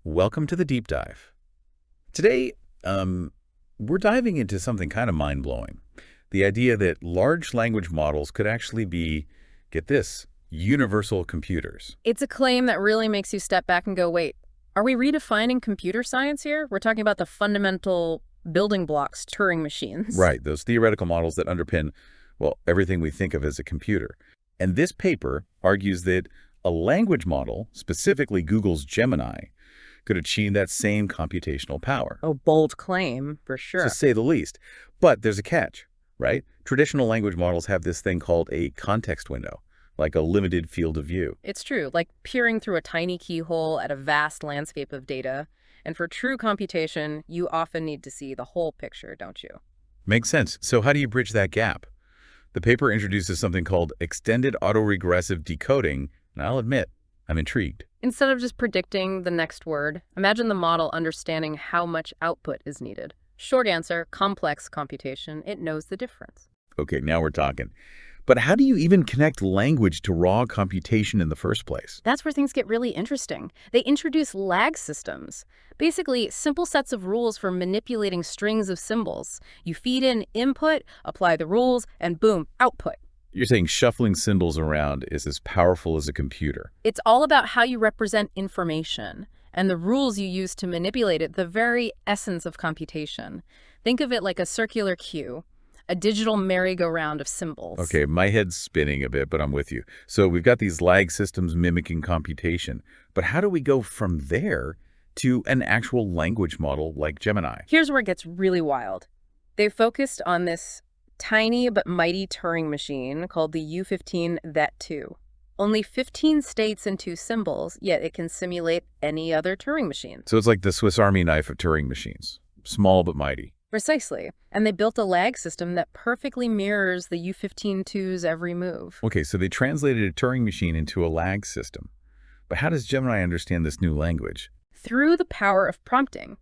Welcome to the deep dive. Today, we're diving into something kind of mind-blowing. The idea that large language models could actually be, get this, universal computers. It's a claim that really makes you step back and go, wait, are we redefining computer science here? We're talking about the fundamental building blocks, Turing machines. Right, those theoretical models that underpin, well, everything we think of as a computer. And this paper argues that a language model, specifically Google's Gemini, could achieve that same computational power. A bold claim, for sure. To say the least. But there's a catch, right? Traditional language models have this thing called a context window, like a limited field of view. It's true, like peering through a tiny keyhole at a vast landscape of data. And for true computation, you often need to see the whole picture, don't you? Makes sense. So how do you bridge that gap? The paper introduces something called extended autoregressive decoding, and I'll admit, I'm intrigued. Instead of just predicting the next word, imagine the model understanding how much output is needed. Short answer, complex computation. It knows the difference. Okay, now we're talking. But how do you even connect language to raw computation in the first place? That's where things get really interesting. They introduce lag systems. Basically, simple sets of rules for manipulating strings of symbols. You feed in input, apply the rules, and boom, output. You're saying shuffling symbols around is as powerful as a computer. It's all about how you represent information and the rules you use to manipulate it, the very essence of computation. Think of it like a circular cue, a digital merry-go-round of symbols. Okay, my head's spinning a bit, but I'm with you. So we've got these lag systems mimicking computation, but how do we go from there to an actual language model like Gemini? Here's where it gets really wild. They focused on this tiny but mighty Turing machine called the U15 That2. Only 15 states and 2 symbols, yet it can simulate any other Turing machine. So it's like the Swiss Army knife of Turing machines. Small but mighty. Precisely. And they built a lag system that perfectly mirrors the U15-2's every move. Okay, so they translated a Turing machine into a lag system. But how does Gemini understand this new language? Through the power of prompting.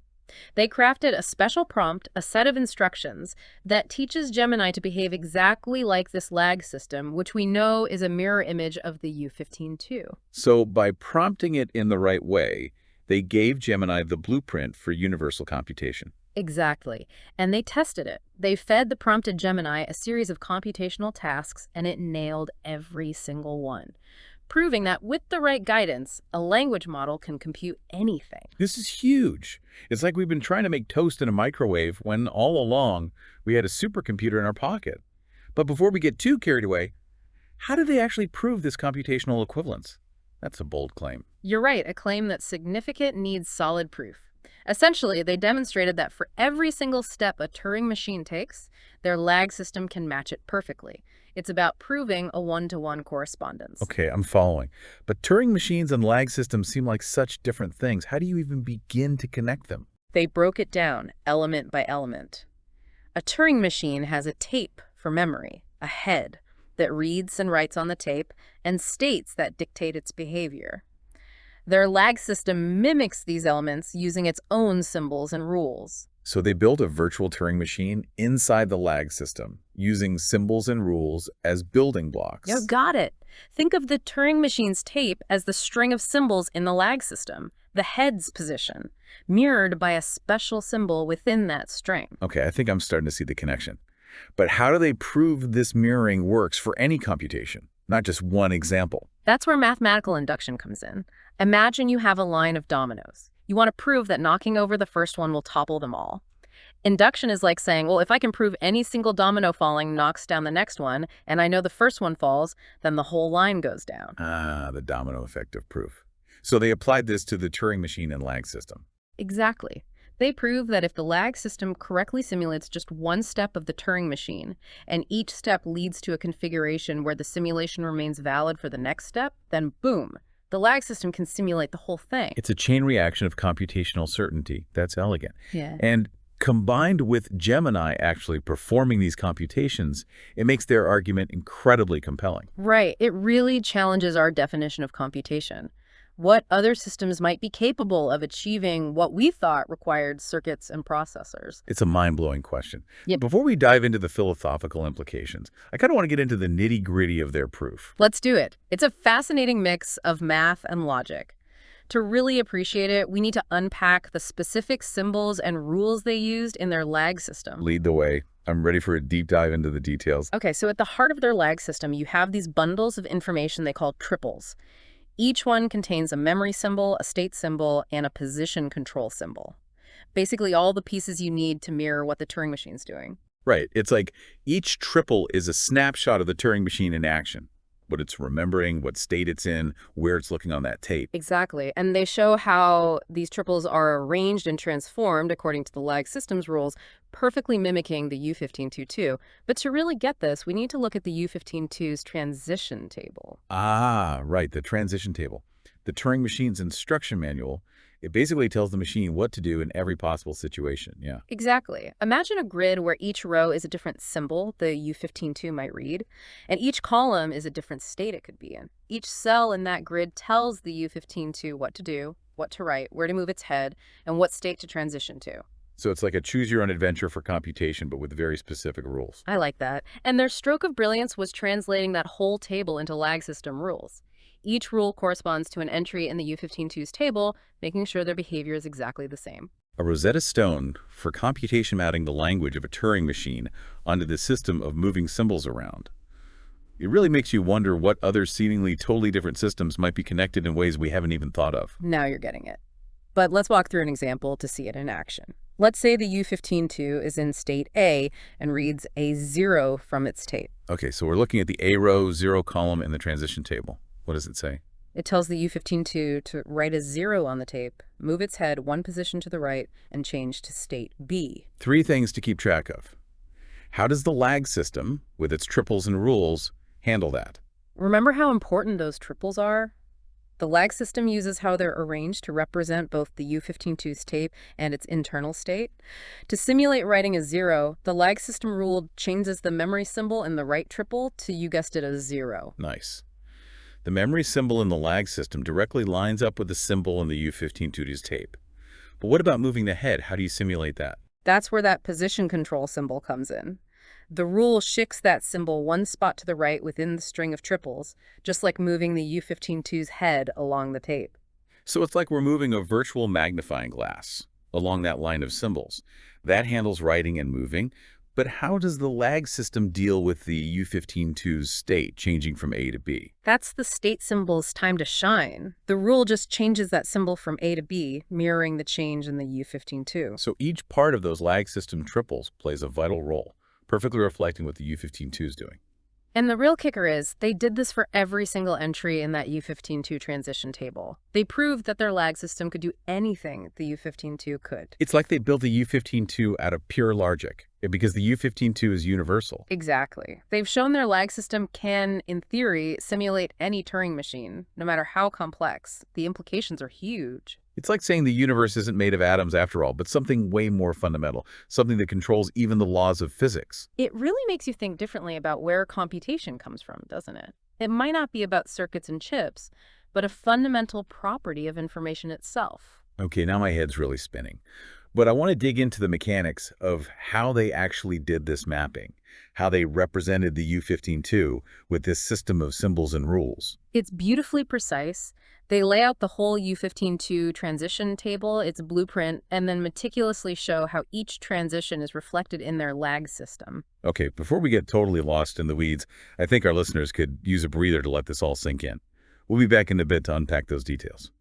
They crafted a special prompt, a set of instructions, that teaches Gemini to behave exactly like this lag system, which we know is a mirror image of the U15-2. So by prompting it in the right way, they gave Gemini the blueprint for universal computation. Exactly. And they tested it. They fed the prompted Gemini a series of computational tasks, and it nailed every single one, proving that with the right guidance, a language model can compute anything. This is huge. It's like we've been trying to make toast in a microwave when all along we had a supercomputer in our pocket. But before we get too carried away, how do they actually prove this computational equivalence? That's a bold claim. You're right, a claim that's significant needs solid proof. Essentially, they demonstrated that for every single step a Turing machine takes, their lag system can match it perfectly. It's about proving a one-to-one correspondence. Okay, I'm following. But Turing machines and lag systems seem like such different things. How do you even begin to connect them? They broke it down, element by element. A Turing machine has a tape for memory, a head that reads and writes on the tape, and states that dictate its behavior. Their lag system mimics these elements using its own symbols and rules. So they built a virtual Turing machine inside the lag system, using symbols and rules as building blocks. You got it. Think of the Turing machine's tape as the string of symbols in the lag system, the head's position, mirrored by a special symbol within that string. Okay, I think I'm starting to see the connection. But how do they prove this mirroring works for any computation, not just one example? That's where mathematical induction comes in. Imagine you have a line of dominoes. You want to prove that knocking over the first one will topple them all. Induction is like saying, well, if I can prove any single domino falling knocks down the next one, and I know the first one falls, then the whole line goes down. Ah, the domino effect of proof. So they applied this to the Turing machine and lag system. Exactly. They prove that if the lag system correctly simulates just one step of the Turing machine, and each step leads to a configuration where the simulation remains valid for the next step, then boom, the lag system can simulate the whole thing. It's a chain reaction of computational certainty. That's elegant. Yeah. And combined with Gemini actually performing these computations, it makes their argument incredibly compelling. Right. It really challenges our definition of computation. What other systems might be capable of achieving what we thought required circuits and processors? It's a mind-blowing question. Yep. Before we dive into the philosophical implications, I kind of want to get into the nitty-gritty of their proof. Let's do it. It's a fascinating mix of math and logic. To really appreciate it, we need to unpack the specific symbols and rules they used in their lag system. Lead the way. I'm ready for a deep dive into the details. Okay, so at the heart of their lag system, you have these bundles of information they call triples. Each one contains a memory symbol, a state symbol, and a position control symbol. Basically all the pieces you need to mirror what the Turing machine's doing. Right. It's like each triple is a snapshot of the Turing machine in action. What it's remembering, what state it's in, where it's looking on that tape. Exactly. And they show how these triples are arranged and transformed according to the lag systems rules, perfectly mimicking the U1522. But to really get this, we need to look at the U1522's transition table. Ah, right, the transition table. The Turing machine's instruction manual, it basically tells the machine what to do in every possible situation, yeah. Exactly. Imagine a grid where each row is a different symbol the U1522 might read, and each column is a different state it could be in. Each cell in that grid tells the U1522 what to do, what to write, where to move its head, and what state to transition to. So it's like a choose-your-own-adventure for computation, but with very specific rules. I like that. And their stroke of brilliance was translating that whole table into lag system rules. Each rule corresponds to an entry in the U1522's table, making sure their behavior is exactly the same. A Rosetta Stone for computation mapping the language of a Turing machine onto the system of moving symbols around. It really makes you wonder what other seemingly totally different systems might be connected in ways we haven't even thought of. Now you're getting it. But let's walk through an example to see it in action. Let's say the U1522 is in state A and reads a 0 from its tape. Okay, so we're looking at the A row, 0 column in the transition table. What does it say? It tells the U1522 to write a 0 on the tape, move its head one position to the right, and change to state B. 3 things to keep track of. How does the lag system, with its triples and rules, handle that? Remember how important those triples are? The lag system uses how they're arranged to represent both the U1522's tape and its internal state. To simulate writing a 0, the lag system rule changes the memory symbol in the right triple to, you guessed it, a 0. Nice. The memory symbol in the lag system directly lines up with the symbol in the U1522's tape. But what about moving the head? How do you simulate that? That's where that position control symbol comes in. The rule shifts that symbol one spot to the right within the string of triples, just like moving the U1522's head along the tape. So it's like we're moving a virtual magnifying glass along that line of symbols. That handles writing and moving. But how does the lag system deal with the U1522's state, changing from A to B? That's the state symbol's time to shine. The rule just changes that symbol from A to B, mirroring the change in the U1522. So each part of those lag system triples plays a vital role, perfectly reflecting what the U1522 is doing. And the real kicker is, they did this for every single entry in that U1522 transition table. They proved that their lag system could do anything the U1522 could. It's like they built the U1522 out of pure logic, because the U1522 is universal. Exactly. They've shown their lag system can, in theory, simulate any Turing machine, no matter how complex. The implications are huge. It's like saying the universe isn't made of atoms after all, but something way more fundamental, something that controls even the laws of physics. It really makes you think differently about where computation comes from, doesn't it? It might not be about circuits and chips, but a fundamental property of information itself. Okay, now my head's really spinning. But I want to dig into the mechanics of how they actually did this mapping, how they represented the U1522 with this system of symbols and rules. It's beautifully precise. They lay out the whole U1522 transition table, its blueprint, and then meticulously show how each transition is reflected in their lag system. Okay, before we get totally lost in the weeds, I think our listeners could use a breather to let this all sink in. We'll be back in a bit to unpack those details.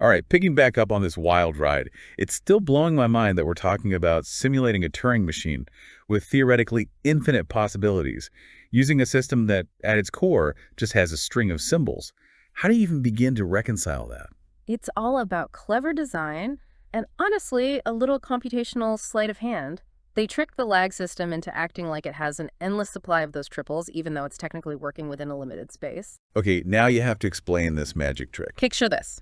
All right, picking back up on this wild ride, it's still blowing my mind that we're talking about simulating a Turing machine with theoretically infinite possibilities, using a system that, at its core, just has a string of symbols. How do you even begin to reconcile that? It's all about clever design and, honestly, a little computational sleight of hand. They trick the lag system into acting like it has an endless supply of those triples, even though it's technically working within a limited space. Okay, now you have to explain this magic trick. Picture this.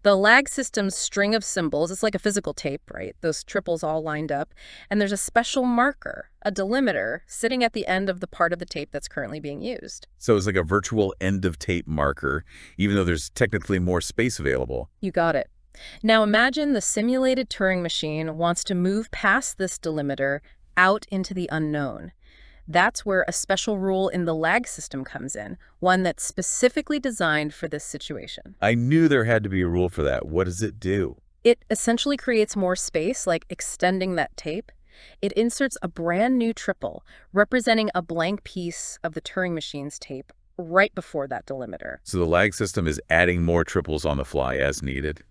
The lag system's string of symbols, it's like a physical tape, right? Those triples all lined up. And there's a special marker, a delimiter, sitting at the end of the part of the tape that's currently being used. So it's like a virtual end-of-tape marker, even though there's technically more space available. You got it. Now imagine the simulated Turing machine wants to move past this delimiter out into the unknown. That's where a special rule in the lag system comes in, one that's specifically designed for this situation. I knew there had to be a rule for that. What does it do? It essentially creates more space, like extending that tape. It inserts a brand new triple, representing a blank piece of the Turing machine's tape right before that delimiter. So the lag system is adding more triples on the fly as needed.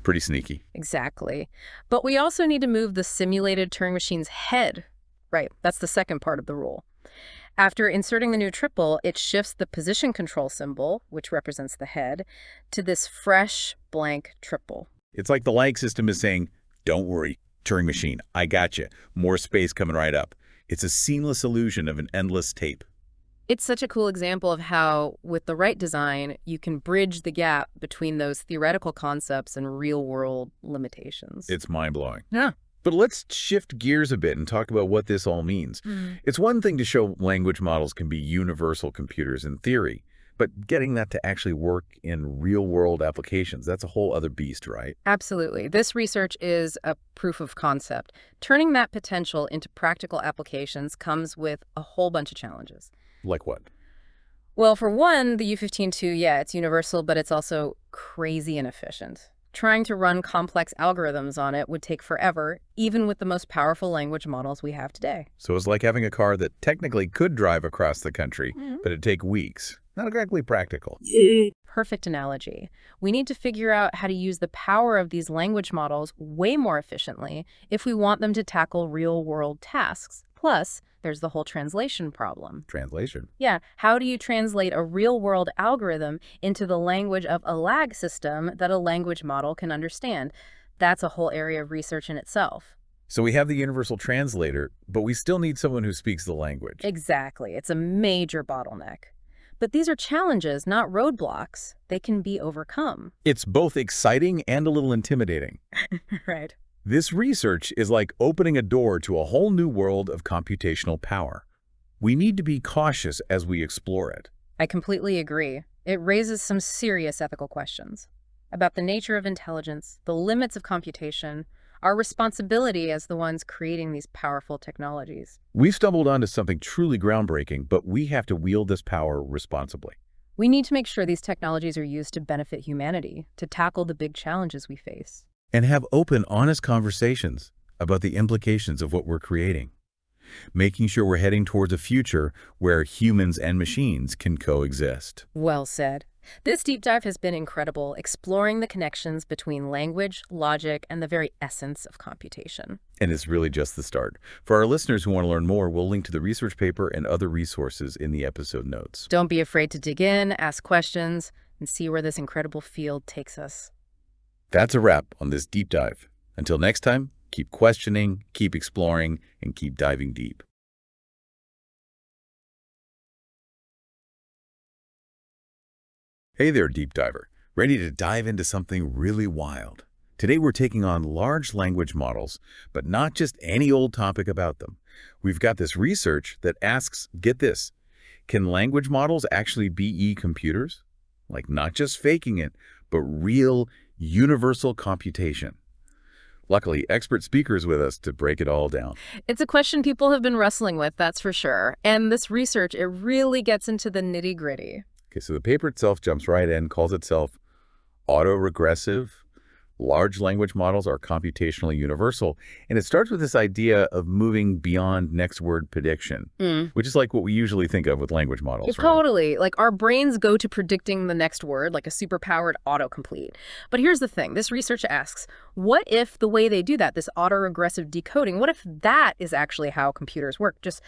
Pretty sneaky. Exactly. But we also need to move the simulated Turing machine's head. Right, that's the second part of the rule. After inserting the new triple, it shifts the position control symbol, which represents the head, to this fresh blank triple. It's like the lag system is saying, don't worry, Turing machine, I got you. More space coming right up. It's a seamless illusion of an endless tape. It's such a cool example of how, with the right design, you can bridge the gap between those theoretical concepts and real-world limitations. It's mind-blowing. Yeah. But let's shift gears a bit and talk about what this all means. It's one thing to show language models can be universal computers in theory, but getting that to actually work in real-world applications, that's a whole other beast, right? Absolutely. This research is a proof of concept. Turning that potential into practical applications comes with a whole bunch of challenges. Like what? Well, for one, the U15-2, yeah, it's universal, but it's also crazy inefficient. Trying to run complex algorithms on it would take forever, even with the most powerful language models we have today. So it's like having a car that technically could drive across the country, but it'd take weeks. Not exactly practical. Perfect analogy. We need to figure out how to use the power of these language models way more efficiently if we want them to tackle real-world tasks. Plus, there's the whole translation problem. Translation? Yeah, how do you translate a real-world algorithm into the language of a lag system that a language model can understand? That's a whole area of research in itself. So we have the universal translator, but we still need someone who speaks the language. Exactly. It's a major bottleneck. But these are challenges, not roadblocks. They can be overcome. It's both exciting and a little intimidating. Right. This research is like opening a door to a whole new world of computational power. We need to be cautious as we explore it. I completely agree. It raises some serious ethical questions about the nature of intelligence, the limits of computation, our responsibility as the ones creating these powerful technologies. We've stumbled onto something truly groundbreaking, but we have to wield this power responsibly. We need to make sure these technologies are used to benefit humanity, to tackle the big challenges we face. And have open, honest conversations about the implications of what we're creating. Making sure we're heading towards a future where humans and machines can coexist. Well said. This deep dive has been incredible, exploring the connections between language, logic, and the very essence of computation. And it's really just the start. For our listeners who want to learn more, we'll link to the research paper and other resources in the episode notes. Don't be afraid to dig in, ask questions, and see where this incredible field takes us. That's a wrap on this deep dive. Until next time, keep questioning, keep exploring, and keep diving deep. Hey there, deep diver. Ready to dive into something really wild? Today we're taking on large language models, but not just any old topic about them. We've got this research that asks, get this, can language models actually be e-computers? Like not just faking it, but real universal computation. Luckily, expert speakers with us to break it all down. It's a question people have been wrestling with, that's for sure. And this research, it really gets into the nitty-gritty. Okay, so the paper itself jumps right in, calls itself Autoregressive. Large language models are computationally universal. And it starts with this idea of moving beyond next word prediction, which is like what we usually think of with language models. Right? Totally. Like our brains go to predicting the next word, like a superpowered autocomplete. But here's the thing. This research asks, what if the way they do that, this autoregressive decoding, what if that is actually how computers work? Just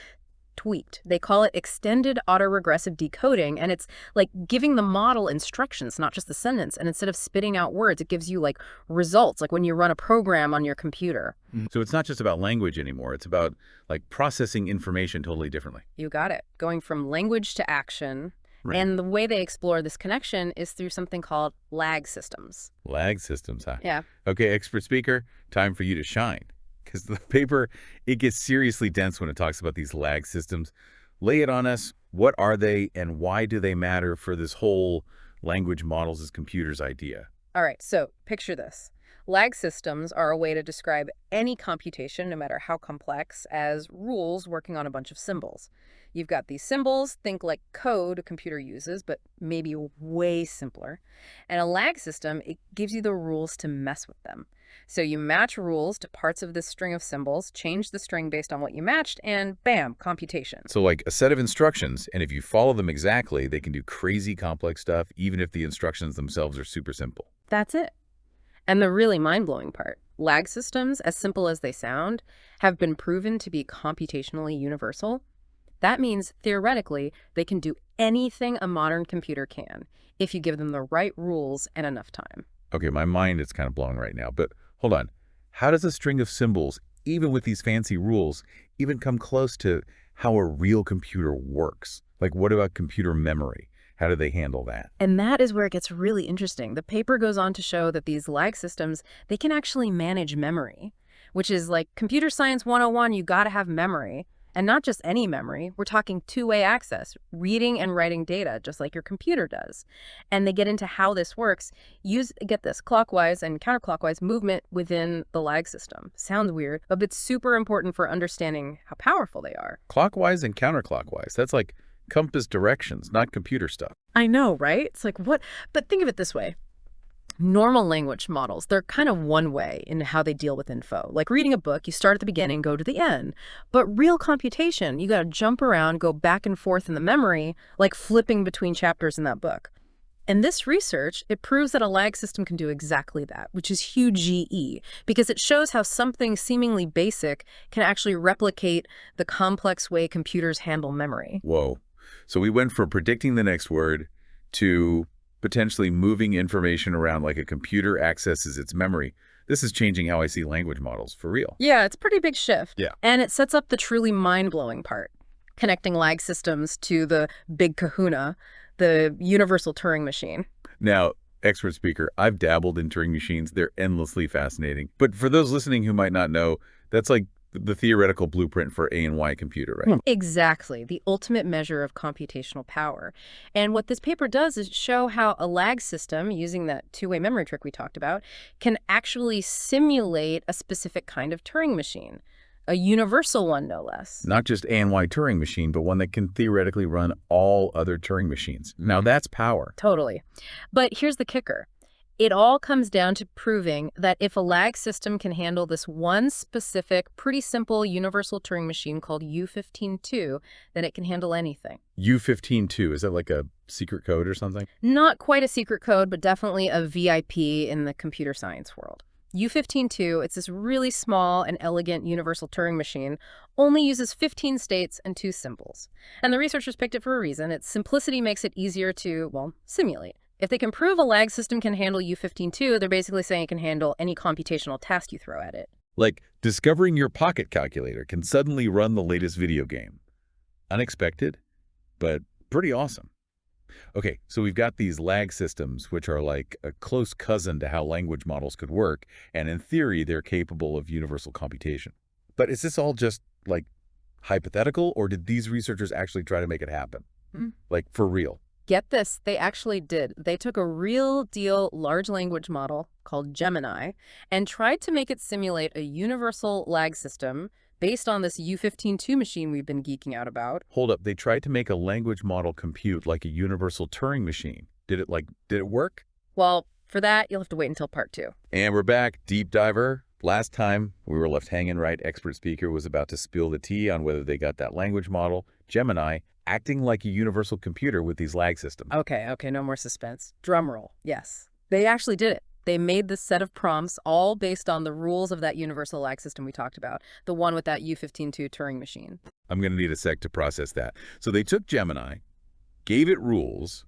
tweaked. They call it extended autoregressive decoding, and it's like giving the model instructions, not just the sentence. And instead of spitting out words, it gives you like results, like when you run a program on your computer. So it's not just about language anymore. It's about like processing information totally differently. You got it. Going from language to action. Right. And the way they explore this connection is through something called lag systems. Lag systems, huh? Yeah. Okay, expert speaker, time for you to shine. Because the paper, it gets seriously dense when it talks about these lag systems. Lay it on us. What are they and why do they matter for this whole language models as computers idea? All right, so picture this. Lag systems are a way to describe any computation, no matter how complex, as rules working on a bunch of symbols. You've got these symbols, think like code a computer uses, but maybe way simpler. And a lag system, it gives you the rules to mess with them. So you match rules to parts of this string of symbols, change the string based on what you matched, and bam, computation. So like a set of instructions, and if you follow them exactly, they can do crazy complex stuff, even if the instructions themselves are super simple. That's it. And the really mind-blowing part, lag systems, as simple as they sound, have been proven to be computationally universal. That means, theoretically, they can do anything a modern computer can, if you give them the right rules and enough time. Okay, my mind is kind of blown right now, but hold on. How does a string of symbols, even with these fancy rules, even come close to how a real computer works? Like, what about computer memory? How do they handle that? And that is where it gets really interesting. The paper goes on to show that these lag systems, they can actually manage memory, which is like computer science 101, you got to have memory. And not just any memory, we're talking two-way access, reading and writing data, just like your computer does. And they get into how this works. Get this, clockwise and counterclockwise movement within the lag system. Sounds weird, but it's super important for understanding how powerful they are. Clockwise and counterclockwise. That's like compass directions, not computer stuff. I know, right? It's like, what? But think of it this way. Normal language models, they're kind of one way in how they deal with info. Like reading a book, you start at the beginning, go to the end. But real computation, you got to jump around, go back and forth in the memory, like flipping between chapters in that book. And this research, it proves that a lag system can do exactly that, which is huge GE, because it shows how something seemingly basic can actually replicate the complex way computers handle memory. Whoa. So we went from predicting the next word to potentially moving information around like a computer accesses its memory. This is changing how I see language models, for real. Yeah, it's a pretty big shift. Yeah. And it sets up the truly mind-blowing part, connecting lag systems to the big kahuna, the universal Turing machine. Now, expert speaker, I've dabbled in Turing machines. They're endlessly fascinating. But for those listening who might not know, that's like the theoretical blueprint for A and Y computer, right? Exactly, the ultimate measure of computational power. And what this paper does is show how a lag system, using that two-way memory trick we talked about, can actually simulate a specific kind of Turing machine, a universal one, no less. Not just A and Y Turing machine, but one that can theoretically run all other Turing machines. Now that's power. Totally. But here's the kicker. It all comes down to proving that if a lag system can handle this one specific, pretty simple universal Turing machine called U15-2, then it can handle anything. U15-2, is that like a secret code or something? Not quite a secret code, but definitely a VIP in the computer science world. U15-2, it's this really small and elegant universal Turing machine, only uses 15 states and 2 symbols. And the researchers picked it for a reason. Its simplicity makes it easier to, well, simulate. If they can prove a lag system can handle U15-2, they're basically saying it can handle any computational task you throw at it. Like discovering your pocket calculator can suddenly run the latest video game. Unexpected, but pretty awesome. Okay, so we've got these lag systems, which are like a close cousin to how language models could work, and in theory, they're capable of universal computation. But is this all just, like, hypothetical, or did these researchers actually try to make it happen? Like, for real? Get this, they actually did. They took a real deal large language model called Gemini and tried to make it simulate a universal lag system based on this U15-2 machine we've been geeking out about. Hold up, they tried to make a language model compute like a universal Turing machine. Did it work? Well, for that, you'll have to wait until part 2. And we're back, deep diver. Last time we were left hanging, right? Expert speaker was about to spill the tea on whether they got that language model, Gemini, acting like a universal computer with these lag systems. Okay, no more suspense. Drum roll. Yes, they actually did it. They made this set of prompts all based on the rules of that universal lag system we talked about, the one with that U15-2 Turing machine. I'm going to need a sec to process that. So they took Gemini, gave it rules,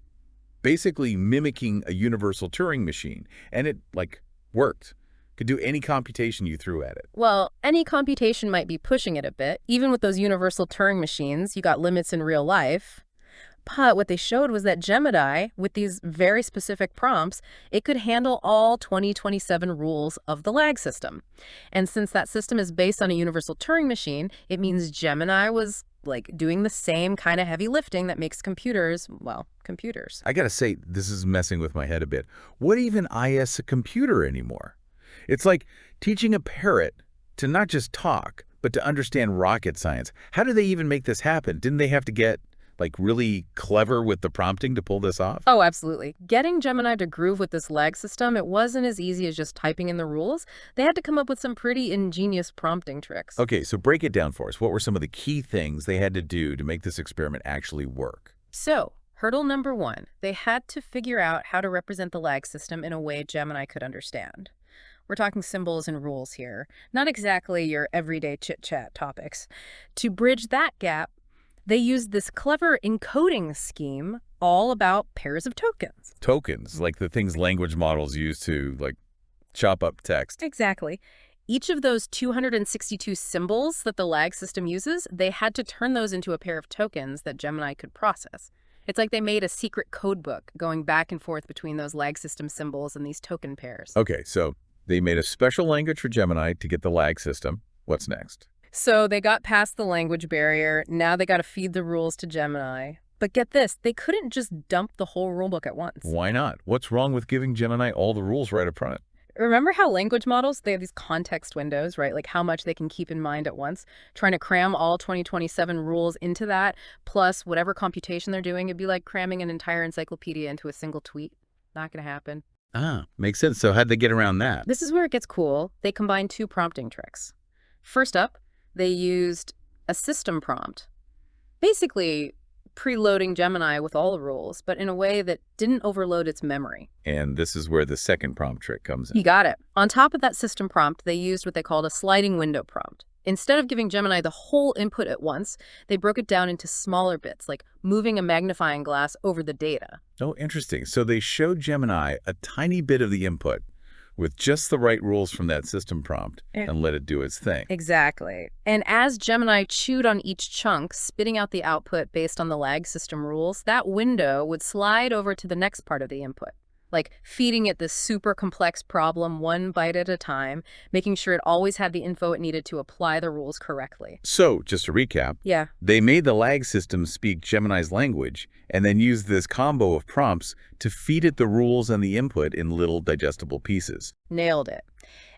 basically mimicking a universal Turing machine, and it, like, worked. Could do any computation you threw at it. Well, any computation might be pushing it a bit. Even with those universal Turing machines, you got limits in real life. But what they showed was that Gemini, with these very specific prompts, it could handle all 2027 rules of the lag system. And since that system is based on a universal Turing machine, it means Gemini was, like, doing the same kind of heavy lifting that makes computers, well, computers. I gotta say, this is messing with my head a bit. What even IS a computer anymore? It's like teaching a parrot to not just talk, but to understand rocket science. How did they even make this happen? Didn't they have to get, like, really clever with the prompting to pull this off? Oh, absolutely. Getting Gemini to groove with this lag system, it wasn't as easy as just typing in the rules. They had to come up with some pretty ingenious prompting tricks. Okay, so break it down for us. What were some of the key things they had to do to make this experiment actually work? So, hurdle number one, they had to figure out how to represent the lag system in a way Gemini could understand. We're talking symbols and rules here, not exactly your everyday chit-chat topics. To bridge that gap, they used this clever encoding scheme all about pairs of tokens. Tokens, like the things language models use to, like, chop up text. Exactly. Each of those 262 symbols that the lag system uses, they had to turn those into a pair of tokens that Gemini could process. It's like they made a secret code book going back and forth between those lag system symbols and these token pairs. Okay, so they made a special language for Gemini to get the lag system. What's next? So they got past the language barrier. Now they got to feed the rules to Gemini. But get this, they couldn't just dump the whole rulebook at once. Why not? What's wrong with giving Gemini all the rules right up front? Remember how language models, they have these context windows, right? Like how much they can keep in mind at once. Trying to cram all 2027 rules into that, plus whatever computation they're doing, it'd be like cramming an entire encyclopedia into a single tweet. Not going to happen. Ah, makes sense. So how'd they get around that? This is where it gets cool. They combined two prompting tricks. First up, they used a system prompt. Basically, preloading Gemini with all the rules, but in a way that didn't overload its memory. And this is where the second prompt trick comes in. You got it. On top of that system prompt, they used what they called a sliding window prompt. Instead of giving Gemini the whole input at once, they broke it down into smaller bits, like moving a magnifying glass over the data. Oh, interesting. So they showed Gemini a tiny bit of the input with just the right rules from that system prompt and let it do its thing. Exactly. And as Gemini chewed on each chunk, spitting out the output based on the lag system rules, that window would slide over to the next part of the input, like feeding it this super complex problem one bite at a time, making sure it always had the info it needed to apply the rules correctly. So, just to recap, Yeah. they made the lag system speak Gemini's language and then used this combo of prompts to feed it the rules and the input in little digestible pieces. Nailed it.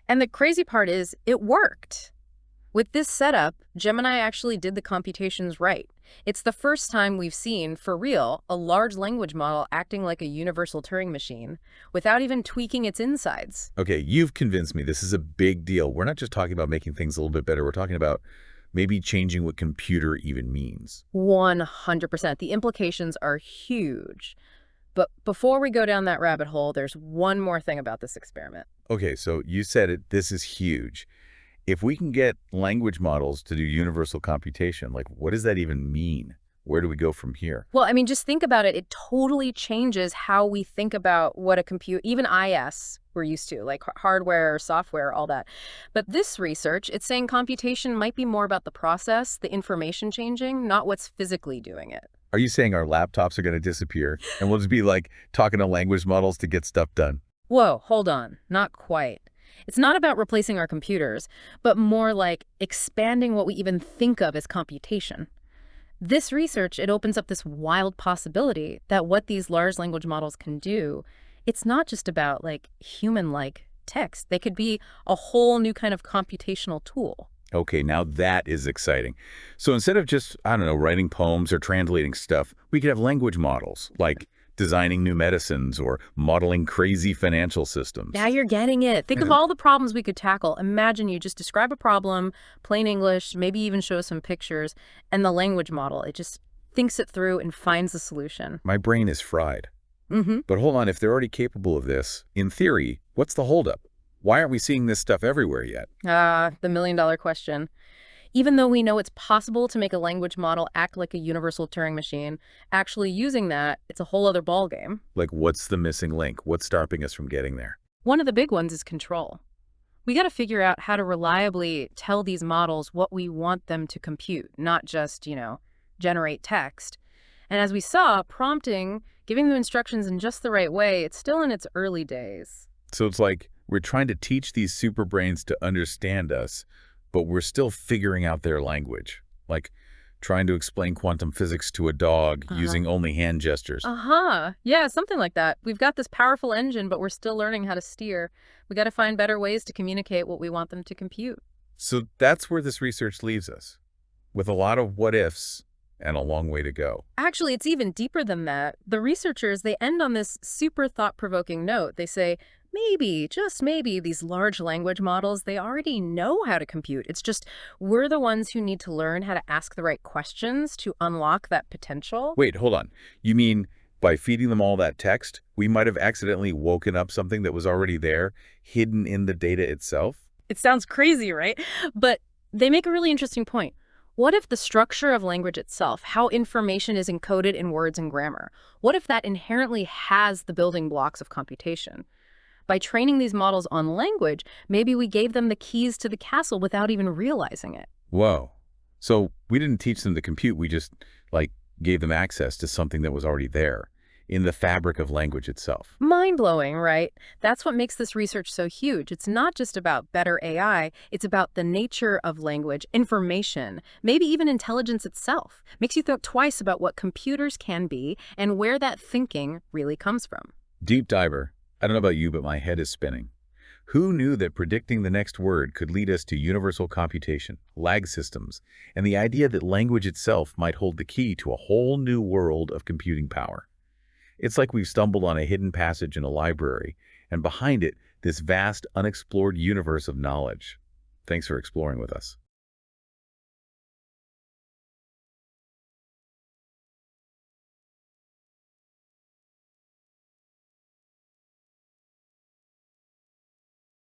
And the crazy part is, it worked. With this setup, Gemini actually did the computations right. It's the first time we've seen, for real, a large language model acting like a universal Turing machine without even tweaking its insides. Okay, you've convinced me this is a big deal. We're not just talking about making things a little bit better. We're talking about maybe changing what computer even means. 100%. The implications are huge. But before we go down that rabbit hole, there's one more thing about this experiment. Okay, so you said it. This is huge. If we can get language models to do universal computation, like, what does that even mean? Where do we go from here? Well, I mean, just think about it. It totally changes how we think about what a compute, even IS we're used to, like hardware, software, all that. But this research, it's saying computation might be more about the process, the information changing, not what's physically doing it. Are you saying our laptops are going to disappear and we'll just be like talking to language models to get stuff done? Whoa, hold on. Not quite. It's not about replacing our computers, but more like expanding what we even think of as computation. This research, it opens up this wild possibility that what these large language models can do, it's not just about like human-like text. They could be a whole new kind of computational tool. Okay, now that is exciting. So instead of just, I don't know, writing poems or translating stuff, we could have language models, like designing new medicines or modeling crazy financial systems. Now you're getting it. Think of all the problems we could tackle. Imagine you just describe a problem, plain English, maybe even show some pictures, and the language model, it just thinks it through and finds the solution. My brain is fried. Mm-hmm. But hold on, if they're already capable of this, in theory, what's the holdup? Why aren't we seeing this stuff everywhere yet? The million-dollar question. Even though we know it's possible to make a language model act like a universal Turing machine, actually using that, it's a whole other ballgame. Like, what's the missing link? What's stopping us from getting there? One of the big ones is control. We got to figure out how to reliably tell these models what we want them to compute, not just, generate text. And as we saw, prompting, giving them instructions in just the right way, it's still in its early days. So it's like we're trying to teach these superbrains to understand us, but we're still figuring out their language. Like, trying to explain quantum physics to a dog using only hand gestures. Yeah, something like that. We've got this powerful engine, but we're still learning how to steer. We got to find better ways to communicate what we want them to compute. So that's where this research leaves us, with a lot of what-ifs and a long way to go. Actually, it's even deeper than that. The researchers, they end on this super thought-provoking note. They say, maybe, just maybe, these large language models, they already know how to compute. It's just we're the ones who need to learn how to ask the right questions to unlock that potential. Wait, hold on. You mean by feeding them all that text, we might have accidentally woken up something that was already there, hidden in the data itself? It sounds crazy, right? But they make a really interesting point. What if the structure of language itself, how information is encoded in words and grammar, what if that inherently has the building blocks of computation? By training these models on language, maybe we gave them the keys to the castle without even realizing it. Whoa. So we didn't teach them to compute, we just, gave them access to something that was already there in the fabric of language itself. Mind-blowing, right? That's what makes this research so huge. It's not just about better AI, it's about the nature of language, information, maybe even intelligence itself. Makes you think twice about what computers can be and where that thinking really comes from. Deep diver. I don't know about you, but my head is spinning. Who knew that predicting the next word could lead us to universal computation, lag systems, and the idea that language itself might hold the key to a whole new world of computing power? It's like we've stumbled on a hidden passage in a library, and behind it, this vast, unexplored universe of knowledge. Thanks for exploring with us.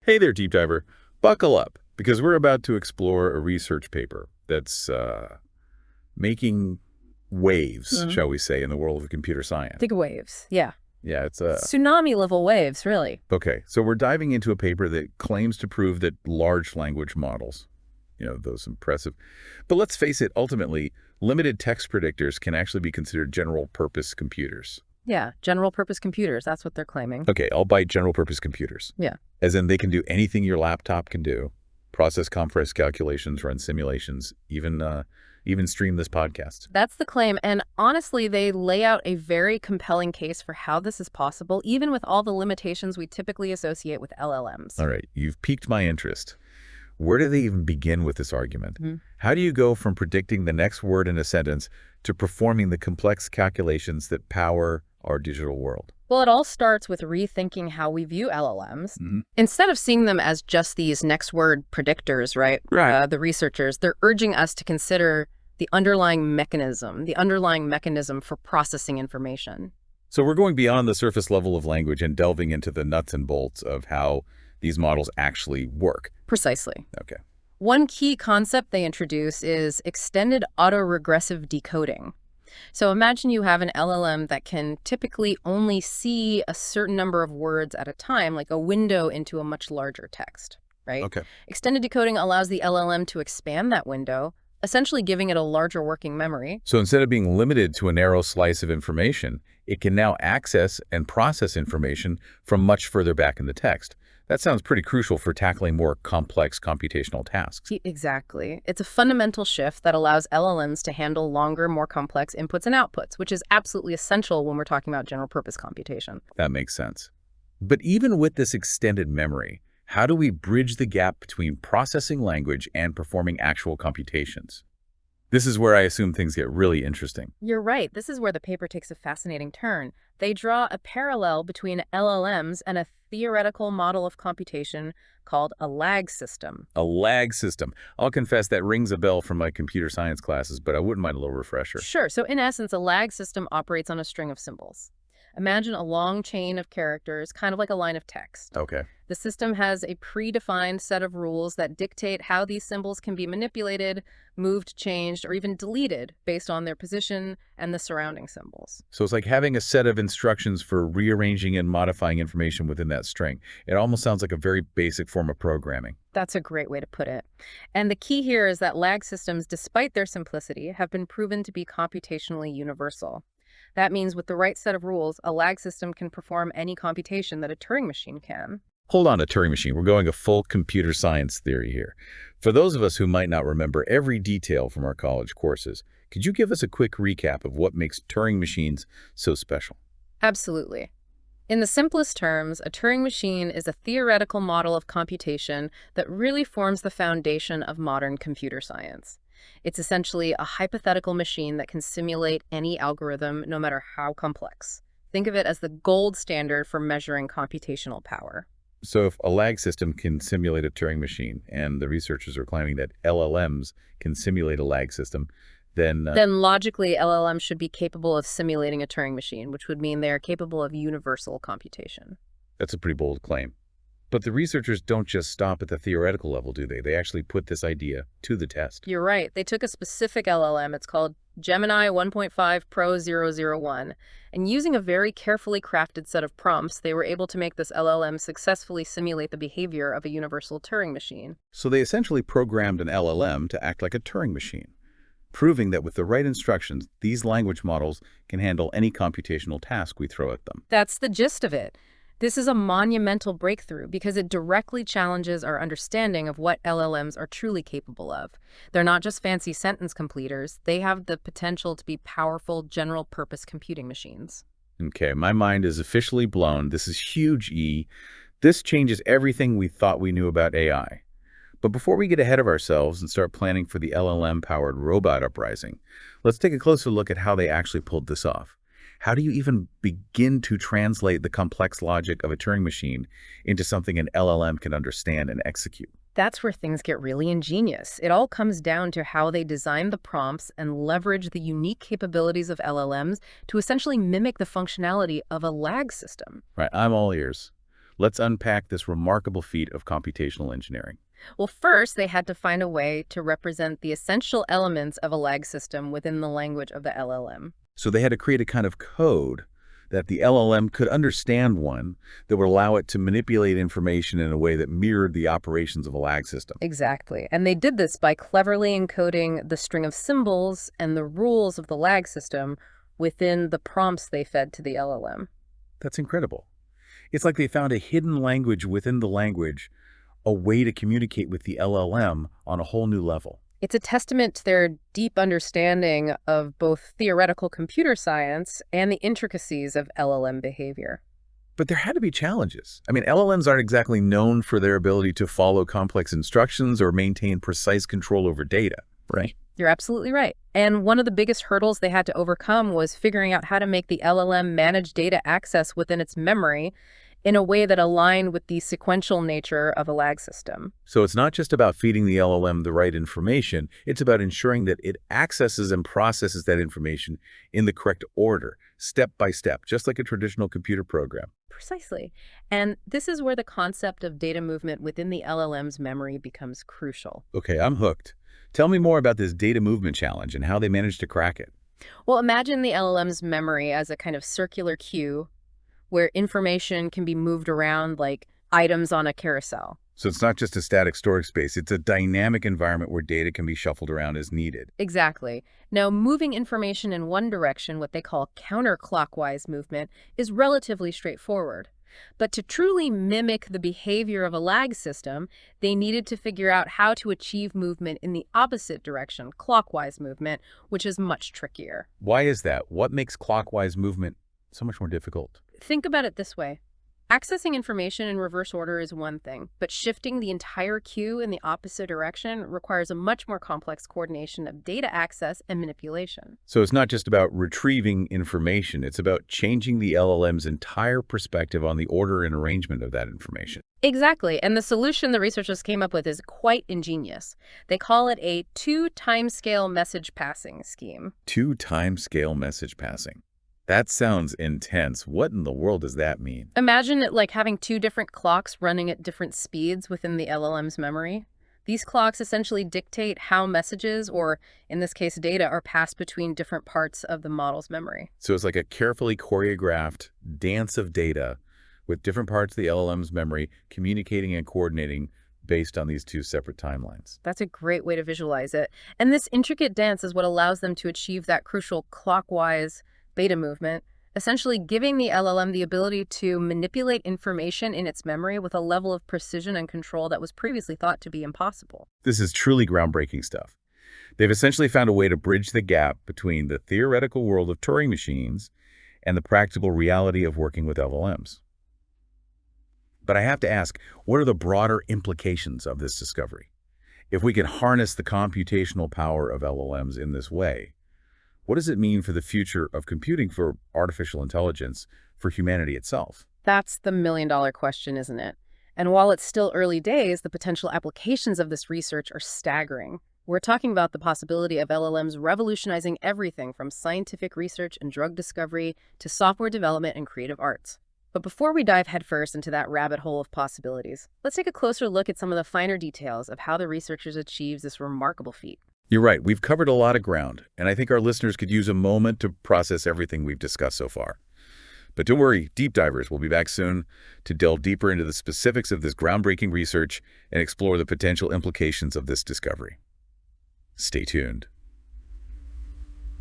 Hey there, deep diver. Buckle up, because we're about to explore a research paper that's making waves, shall we say, in the world of computer science. Big waves, yeah. Yeah, it's Tsunami-level waves, really. Okay, so we're diving into a paper that claims to prove that large language models, those impressive. But let's face it, ultimately, limited text predictors can actually be considered general-purpose computers. Yeah, general-purpose computers, that's what they're claiming. Okay, I'll bite general-purpose computers. Yeah. As in they can do anything your laptop can do, process complex calculations, run simulations, even stream this podcast. That's the claim, and honestly, they lay out a very compelling case for how this is possible, even with all the limitations we typically associate with LLMs. All right, you've piqued my interest. Where do they even begin with this argument? How do you go from predicting the next word in a sentence to performing the complex calculations that power our digital world? Well, it all starts with rethinking how we view LLMs. Instead of seeing them as just these next word predictors, right? The researchers, they're urging us to consider the underlying mechanism for processing information. So we're going beyond the surface level of language and delving into the nuts and bolts of how these models actually work. Precisely. Okay. One key concept they introduce is extended autoregressive decoding. So imagine you have an LLM that can typically only see a certain number of words at a time, like a window into a much larger text, right? Okay. Extended decoding allows the LLM to expand that window, essentially giving it a larger working memory. So instead of being limited to a narrow slice of information, it can now access and process information from much further back in the text. That sounds pretty crucial for tackling more complex computational tasks. Exactly. It's a fundamental shift that allows LLMs to handle longer, more complex inputs and outputs, which is absolutely essential when we're talking about general-purpose computation. That makes sense. But even with this extended memory, how do we bridge the gap between processing language and performing actual computations? This is where I assume things get really interesting. You're right. This is where the paper takes a fascinating turn. They draw a parallel between LLMs and a theoretical model of computation called a lag system. A lag system. I'll confess that rings a bell from my computer science classes, but I wouldn't mind a little refresher. Sure. So in essence, a lag system operates on a string of symbols. Imagine a long chain of characters, kind of like a line of text. Okay. The system has a predefined set of rules that dictate how these symbols can be manipulated, moved, changed, or even deleted based on their position and the surrounding symbols. So it's like having a set of instructions for rearranging and modifying information within that string. It almost sounds like a very basic form of programming. That's a great way to put it. And the key here is that lag systems, despite their simplicity, have been proven to be computationally universal. That means with the right set of rules, a lag system can perform any computation that a Turing machine can. Hold on, a Turing machine. We're going a full computer science theory here. For those of us who might not remember every detail from our college courses, could you give us a quick recap of what makes Turing machines so special? Absolutely. In the simplest terms, a Turing machine is a theoretical model of computation that really forms the foundation of modern computer science. It's essentially a hypothetical machine that can simulate any algorithm, no matter how complex. Think of it as the gold standard for measuring computational power. So if a lag system can simulate a Turing machine, and the researchers are claiming that LLMs can simulate a lag system, then Then logically, LLMs should be capable of simulating a Turing machine, which would mean they are capable of universal computation. that's a pretty bold claim. But the researchers don't just stop at the theoretical level, do they? They actually put this idea to the test. You're right. They took a specific LLM. It's called Gemini 1.5 Pro 001. And using a very carefully crafted set of prompts, they were able to make this LLM successfully simulate the behavior of a universal Turing machine. So they essentially programmed an LLM to act like a Turing machine, proving that with the right instructions, these language models can handle any computational task we throw at them. That's the gist of it. This is a monumental breakthrough because it directly challenges our understanding of what LLMs are truly capable of. They're not just fancy sentence completers, they have the potential to be powerful general-purpose computing machines. Okay, my mind is officially blown. This is huge, E. This changes everything we thought we knew about AI. But before we get ahead of ourselves and start planning for the LLM-powered robot uprising, let's take a closer look at how they actually pulled this off. How do you even begin to translate the complex logic of a Turing machine into something an LLM can understand and execute? That's where things get really ingenious. It all comes down to how they design the prompts and leverage the unique capabilities of LLMs to essentially mimic the functionality of a lag system. Right, I'm all ears. Let's unpack this remarkable feat of computational engineering. Well, first, they had to find a way to represent the essential elements of a lag system within the language of the LLM. So they had to create a kind of code that the LLM could understand, one that would allow it to manipulate information in a way that mirrored the operations of a lag system. Exactly. And they did this by cleverly encoding the string of symbols and the rules of the lag system within the prompts they fed to the LLM. That's incredible. It's like they found a hidden language within the language, a way to communicate with the LLM on a whole new level. It's a testament to their deep understanding of both theoretical computer science and the intricacies of LLM behavior. But there had to be challenges. I mean, LLMs aren't exactly known for their ability to follow complex instructions or maintain precise control over data. Right. You're absolutely right. And one of the biggest hurdles they had to overcome was figuring out how to make the LLM manage data access within its memory in a way that aligned with the sequential nature of a lag system. So it's not just about feeding the LLM the right information, it's about ensuring that it accesses and processes that information in the correct order, step by step, just like a traditional computer program. Precisely. And this is where the concept of data movement within the LLM's memory becomes crucial. Okay, I'm hooked. Tell me more about this data movement challenge and how they managed to crack it. Well, imagine the LLM's memory as a kind of circular queue where information can be moved around like items on a carousel. So it's not just a static storage space, it's a dynamic environment where data can be shuffled around as needed. Exactly. Now, moving information in one direction, what they call counterclockwise movement, is relatively straightforward. But to truly mimic the behavior of a lag system, they needed to figure out how to achieve movement in the opposite direction, clockwise movement, which is much trickier. Why is that? What makes clockwise movement so much more difficult? Think about it this way. Accessing information in reverse order is one thing, but shifting the entire queue in the opposite direction requires a much more complex coordination of data access and manipulation. So it's not just about retrieving information, it's about changing the LLM's entire perspective on the order and arrangement of that information. Exactly, and the solution the researchers came up with is quite ingenious. They call it a two-timescale message passing scheme. Two-timescale message passing. That sounds intense. What in the world does that mean? Imagine it like having two different clocks running at different speeds within the LLM's memory. These clocks essentially dictate how messages, or in this case data, are passed between different parts of the model's memory. So it's like a carefully choreographed dance of data with different parts of the LLM's memory communicating and coordinating based on these two separate timelines. That's a great way to visualize it. And this intricate dance is what allows them to achieve that crucial clockwise beta movement, essentially giving the LLM the ability to manipulate information in its memory with a level of precision and control that was previously thought to be impossible. This is truly groundbreaking stuff. They've essentially found a way to bridge the gap between the theoretical world of Turing machines and the practical reality of working with LLMs. But I have to ask, what are the broader implications of this discovery? If we can harness the computational power of LLMs in this way, what does it mean for the future of computing for artificial intelligence, for humanity itself? That's the million-dollar question, isn't it? And while it's still early days, the potential applications of this research are staggering. We're talking about the possibility of LLMs revolutionizing everything from scientific research and drug discovery to software development and creative arts. But before we dive headfirst into that rabbit hole of possibilities, let's take a closer look at some of the finer details of how the researchers achieved this remarkable feat. You're right, we've covered a lot of ground, and I think our listeners could use a moment to process everything we've discussed so far. But don't worry, deep divers will be back soon to delve deeper into the specifics of this groundbreaking research and explore the potential implications of this discovery. Stay tuned.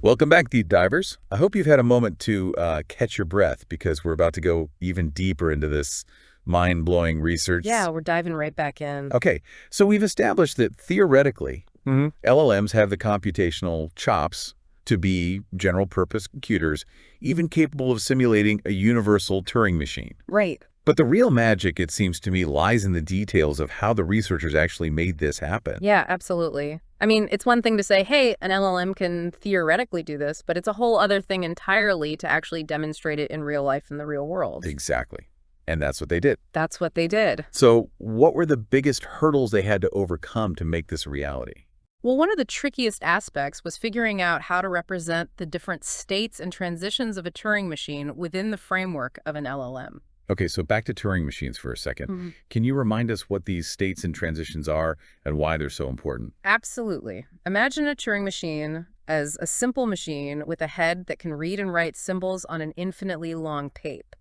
Welcome back, deep divers. I hope you've had a moment to catch your breath because we're about to go even deeper into this mind-blowing research. Yeah, we're diving right back in. Okay, so we've established that theoretically, LLMs have the computational chops to be general-purpose computers, even capable of simulating a universal Turing machine. Right. But the real magic, it seems to me, lies in the details of how the researchers actually made this happen. Yeah, absolutely. I mean, it's one thing to say, hey, an LLM can theoretically do this, but it's a whole other thing entirely to actually demonstrate it in real life in the real world. Exactly. And that's what they did. That's what they did. So what were the biggest hurdles they had to overcome to make this a reality? Well, one of the trickiest aspects was figuring out how to represent the different states and transitions of a Turing machine within the framework of an LLM. Okay, so back to Turing machines for a second. Can you remind us what these states and transitions are and why they're so important? Absolutely. Imagine a Turing machine as a simple machine with a head that can read and write symbols on an infinitely long tape.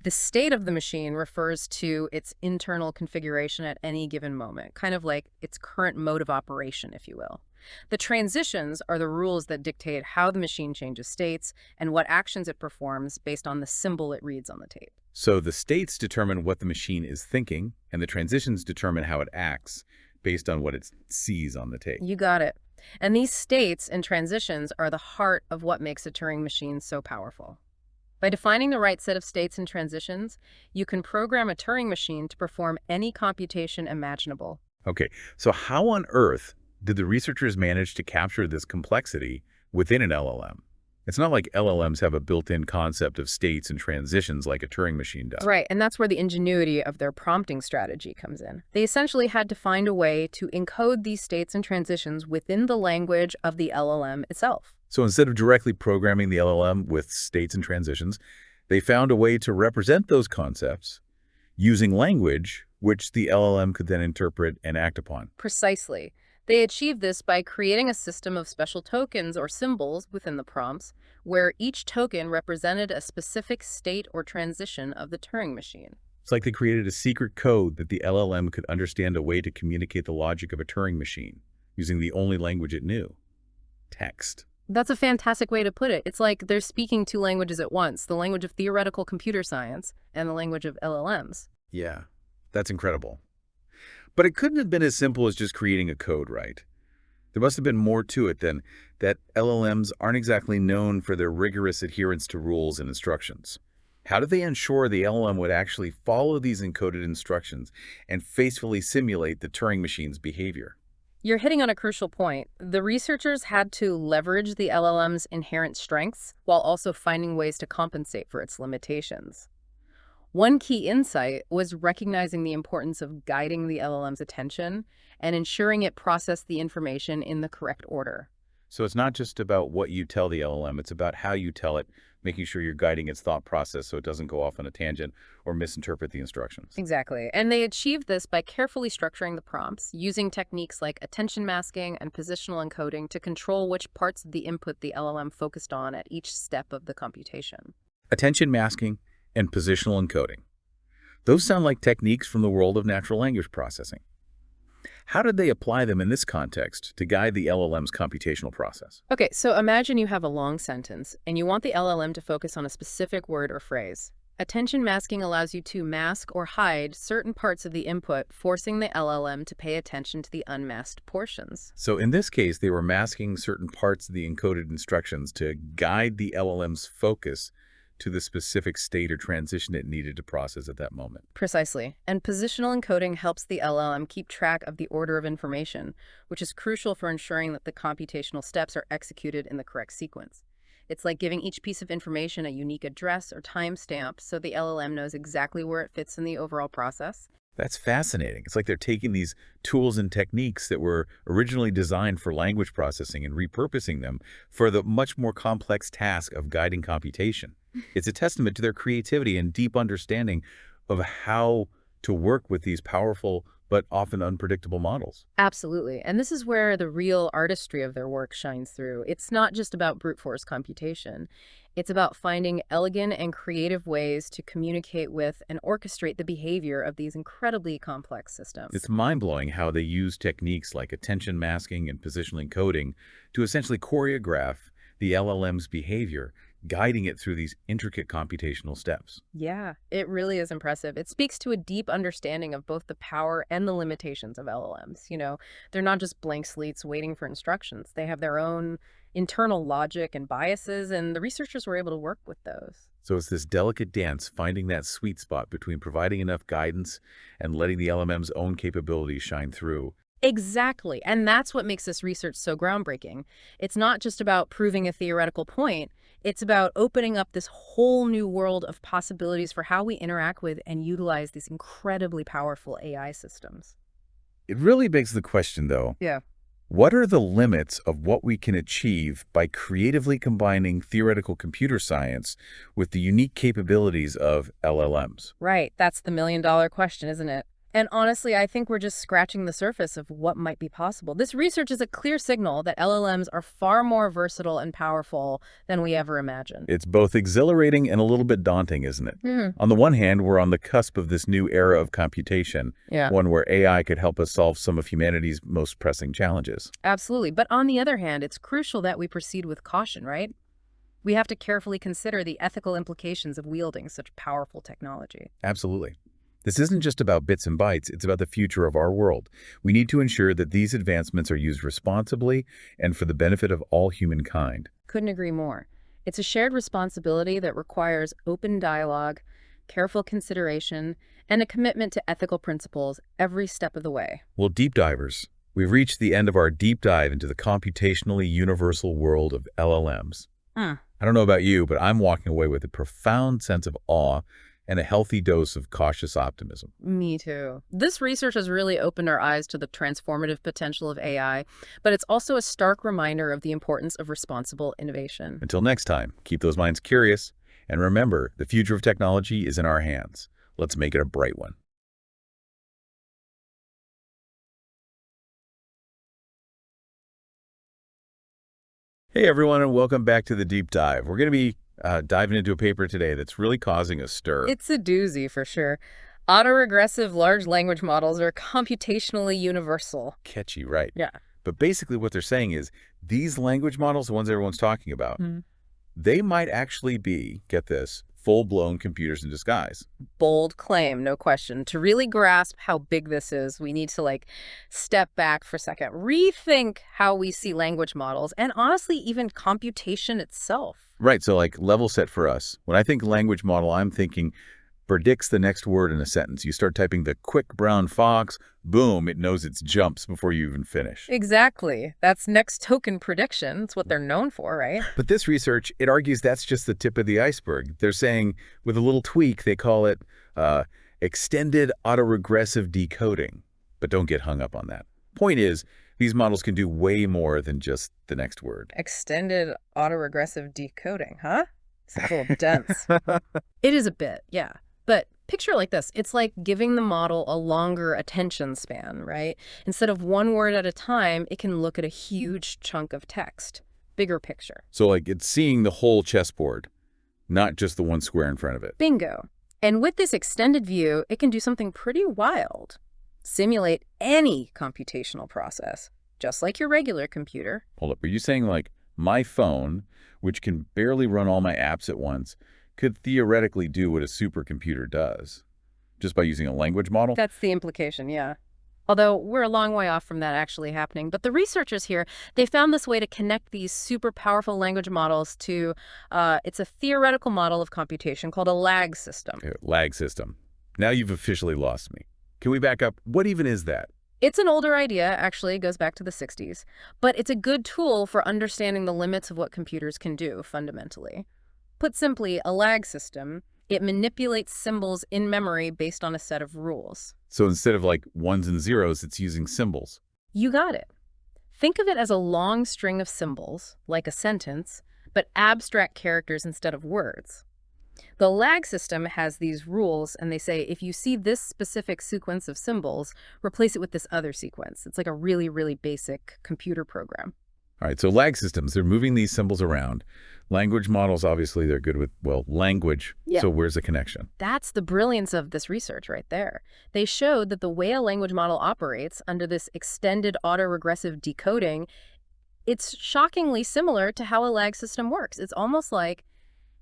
The state of the machine refers to its internal configuration at any given moment, kind of like its current mode of operation, if you will. The transitions are the rules that dictate how the machine changes states and what actions it performs based on the symbol it reads on the tape. So the states determine what the machine is thinking, and the transitions determine how it acts based on what it sees on the tape. You got it. And these states and transitions are the heart of what makes a Turing machine so powerful. By defining the right set of states and transitions, you can program a Turing machine to perform any computation imaginable. Okay, so how on earth did the researchers manage to capture this complexity within an LLM? It's not like LLMs have a built-in concept of states and transitions like a Turing machine does. Right, and that's where the ingenuity of their prompting strategy comes in. They essentially had to find a way to encode these states and transitions within the language of the LLM itself. So instead of directly programming the LLM with states and transitions, they found a way to represent those concepts using language which the LLM could then interpret and act upon. Precisely. They achieved this by creating a system of special tokens or symbols within the prompts, where each token represented a specific state or transition of the Turing machine. It's like they created a secret code that the LLM could understand a way to communicate the logic of a Turing machine using the only language it knew: text. That's a fantastic way to put it. It's like they're speaking two languages at once, the language of theoretical computer science and the language of LLMs. Yeah, that's incredible. But it couldn't have been as simple as just creating a code, right? There must have been more to it than that. LLMs aren't exactly known for their rigorous adherence to rules and instructions. How did they ensure the LLM would actually follow these encoded instructions and faithfully simulate the Turing machine's behavior? You're hitting on a crucial point. The researchers had to leverage the LLM's inherent strengths while also finding ways to compensate for its limitations. One key insight was recognizing the importance of guiding the LLM's attention and ensuring it processed the information in the correct order. So it's not just about what you tell the LLM, it's about how you tell it, making sure you're guiding its thought process so it doesn't go off on a tangent or misinterpret the instructions. Exactly. And they achieved this by carefully structuring the prompts, using techniques like attention masking and positional encoding to control which parts of the input the LLM focused on at each step of the computation. Attention masking and positional encoding. Those sound like techniques from the world of natural language processing. How did they apply them in this context to guide the LLM's computational process? Okay, so imagine you have a long sentence, and you want the LLM to focus on a specific word or phrase. Attention masking allows you to mask or hide certain parts of the input, forcing the LLM to pay attention to the unmasked portions. So in this case, they were masking certain parts of the encoded instructions to guide the LLM's focus to the specific state or transition it needed to process at that moment. Precisely. And positional encoding helps the LLM keep track of the order of information, which is crucial for ensuring that the computational steps are executed in the correct sequence. It's like giving each piece of information a unique address or timestamp so the LLM knows exactly where it fits in the overall process. That's fascinating. It's like they're taking these tools and techniques that were originally designed for language processing and repurposing them for the much more complex task of guiding computation. It's a testament to their creativity and deep understanding of how to work with these powerful but often unpredictable models. Absolutely. And this is where the real artistry of their work shines through. It's not just about brute force computation. It's about finding elegant and creative ways to communicate with and orchestrate the behavior of these incredibly complex systems. It's mind-blowing how they use techniques like attention masking and positional encoding to essentially choreograph the LLM's behavior, guiding it through these intricate computational steps. Yeah, it really is impressive. It speaks to a deep understanding of both the power and the limitations of LLMs. They're not just blank slates waiting for instructions. They have their own internal logic and biases, and the researchers were able to work with those. So it's this delicate dance, finding that sweet spot between providing enough guidance and letting the LLM's own capabilities shine through. Exactly. And that's what makes this research so groundbreaking. It's not just about proving a theoretical point. It's about opening up this whole new world of possibilities for how we interact with and utilize these incredibly powerful AI systems. It really begs the question, though. Yeah. What are the limits of what we can achieve by creatively combining theoretical computer science with the unique capabilities of LLMs? Right. That's the million-dollar question, isn't it? And honestly, I think we're just scratching the surface of what might be possible. This research is a clear signal that LLMs are far more versatile and powerful than we ever imagined. It's both exhilarating and a little bit daunting, isn't it? On the one hand, we're on the cusp of this new era of computation, one where AI could help us solve some of humanity's most pressing challenges. Absolutely. But on the other hand, it's crucial that we proceed with caution, right? We have to carefully consider the ethical implications of wielding such powerful technology. Absolutely. This isn't just about bits and bytes, it's about the future of our world. We need to ensure that these advancements are used responsibly and for the benefit of all humankind. Couldn't agree more. It's a shared responsibility that requires open dialogue, careful consideration, and a commitment to ethical principles every step of the way. Well, deep divers, we've reached the end of our deep dive into the computationally universal world of LLMs. I don't know about you, but I'm walking away with a profound sense of awe and a healthy dose of cautious optimism. Me too. This research has really opened our eyes to the transformative potential of AI, but it's also a stark reminder of the importance of responsible innovation. Until next time, keep those minds curious, and remember, the future of technology is in our hands. Let's make it a bright one. Hey everyone, and welcome back to the Deep Dive. We're going to be diving into a paper today that's really causing a stir. It's a doozy for sure. Autoregressive large language models are computationally universal. Catchy, right? Yeah. But basically what they're saying is these language models, the ones everyone's talking about, they might actually be, get this, full-blown computers in disguise. Bold claim, no question. To really grasp how big this is, we need to step back for a second, rethink how we see language models, and honestly, even computation itself. Right, so level set for us. When I think language model, I'm thinking predicts the next word in a sentence. You start typing the quick brown fox, boom, it knows its jumps before you even finish. Exactly. That's next token prediction. It's what they're known for, right? But this research, it argues that's just the tip of the iceberg. They're saying with a little tweak, they call it extended autoregressive decoding. But don't get hung up on that. Point is, these models can do way more than just the next word. Extended autoregressive decoding, huh? Sounds a little dense. It is a bit, yeah. But picture it like this. It's like giving the model a longer attention span, right? Instead of one word at a time, it can look at a huge chunk of text. Bigger picture. So it's seeing the whole chessboard, not just the one square in front of it. Bingo. And with this extended view, it can do something pretty wild. simulate any computational process, just like your regular computer. Hold up, are you saying like my phone, which can barely run all my apps at once, could theoretically do what a supercomputer does, just by using a language model? That's the implication, yeah. Although we're a long way off from that actually happening. But the researchers here, they found this way to connect these super powerful language models to, it's a theoretical model of computation called a lag system. Okay, lag system. Now you've officially lost me. Can we back up? What even is that? It's an older idea, actually, it goes back to the 60s, but it's a good tool for understanding the limits of what computers can do, fundamentally. Put simply, a lag system, it manipulates symbols in memory based on a set of rules. So instead of like ones and zeros, it's using symbols. You got it. Think of it as a long string of symbols, like a sentence, but abstract characters instead of words. The lag system has these rules, and they say, if you see this specific sequence of symbols, replace it with this other sequence. It's like a really, really basic computer program. All right, so lag systems, they're moving these symbols around. Language models, obviously, they're good with, well, language. Yeah. So where's the connection? That's the brilliance of this research right there. They showed that the way a language model operates under this extended autoregressive decoding, it's shockingly similar to how a lag system works. It's almost like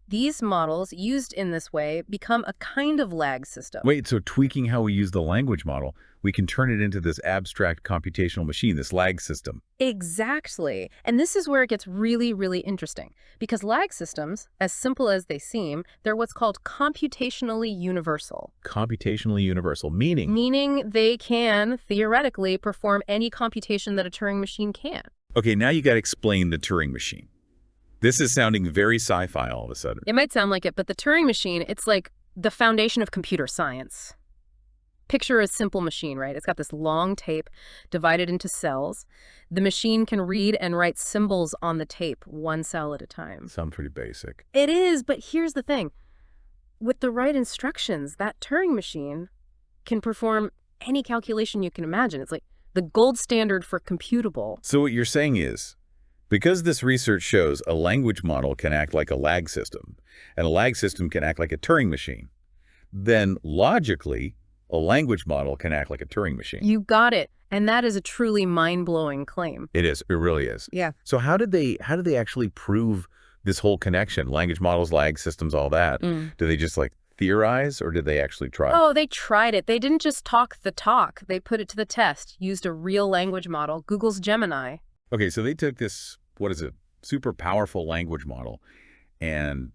these models used in this way become a kind of lag system. Wait, so tweaking how we use the language model, we can turn it into this abstract computational machine, this lag system. Exactly. And this is where it gets really, really interesting. Because lag systems, as simple as they seem, they're what's called computationally universal. Computationally universal, meaning? Meaning they can, theoretically, perform any computation that a Turing machine can. Okay, now you got to explain the Turing machine. This is sounding very sci-fi all of a sudden. It might sound like it, but the Turing machine, it's like the foundation of computer science. Picture a simple machine, right? It's got this long tape divided into cells. The machine can read and write symbols on the tape, one cell at a time. Sounds pretty basic. It is, but here's the thing. With the right instructions, that Turing machine can perform any calculation you can imagine. It's like the gold standard for computable. So what you're saying is, because this research shows a language model can act like a lag system, and a lag system can act like a Turing machine, then logically, a language model can act like a Turing machine. You got it. And that is a truly mind-blowing claim. It is. It really is. Yeah. So how did they actually prove this whole connection? Language models, lag systems, all that. Do they just like theorize, or did they actually try? Oh, they tried it. They didn't just talk the talk. They put it to the test, used a real language model, Google's Gemini. Okay, so they took this, what is it, super powerful language model, and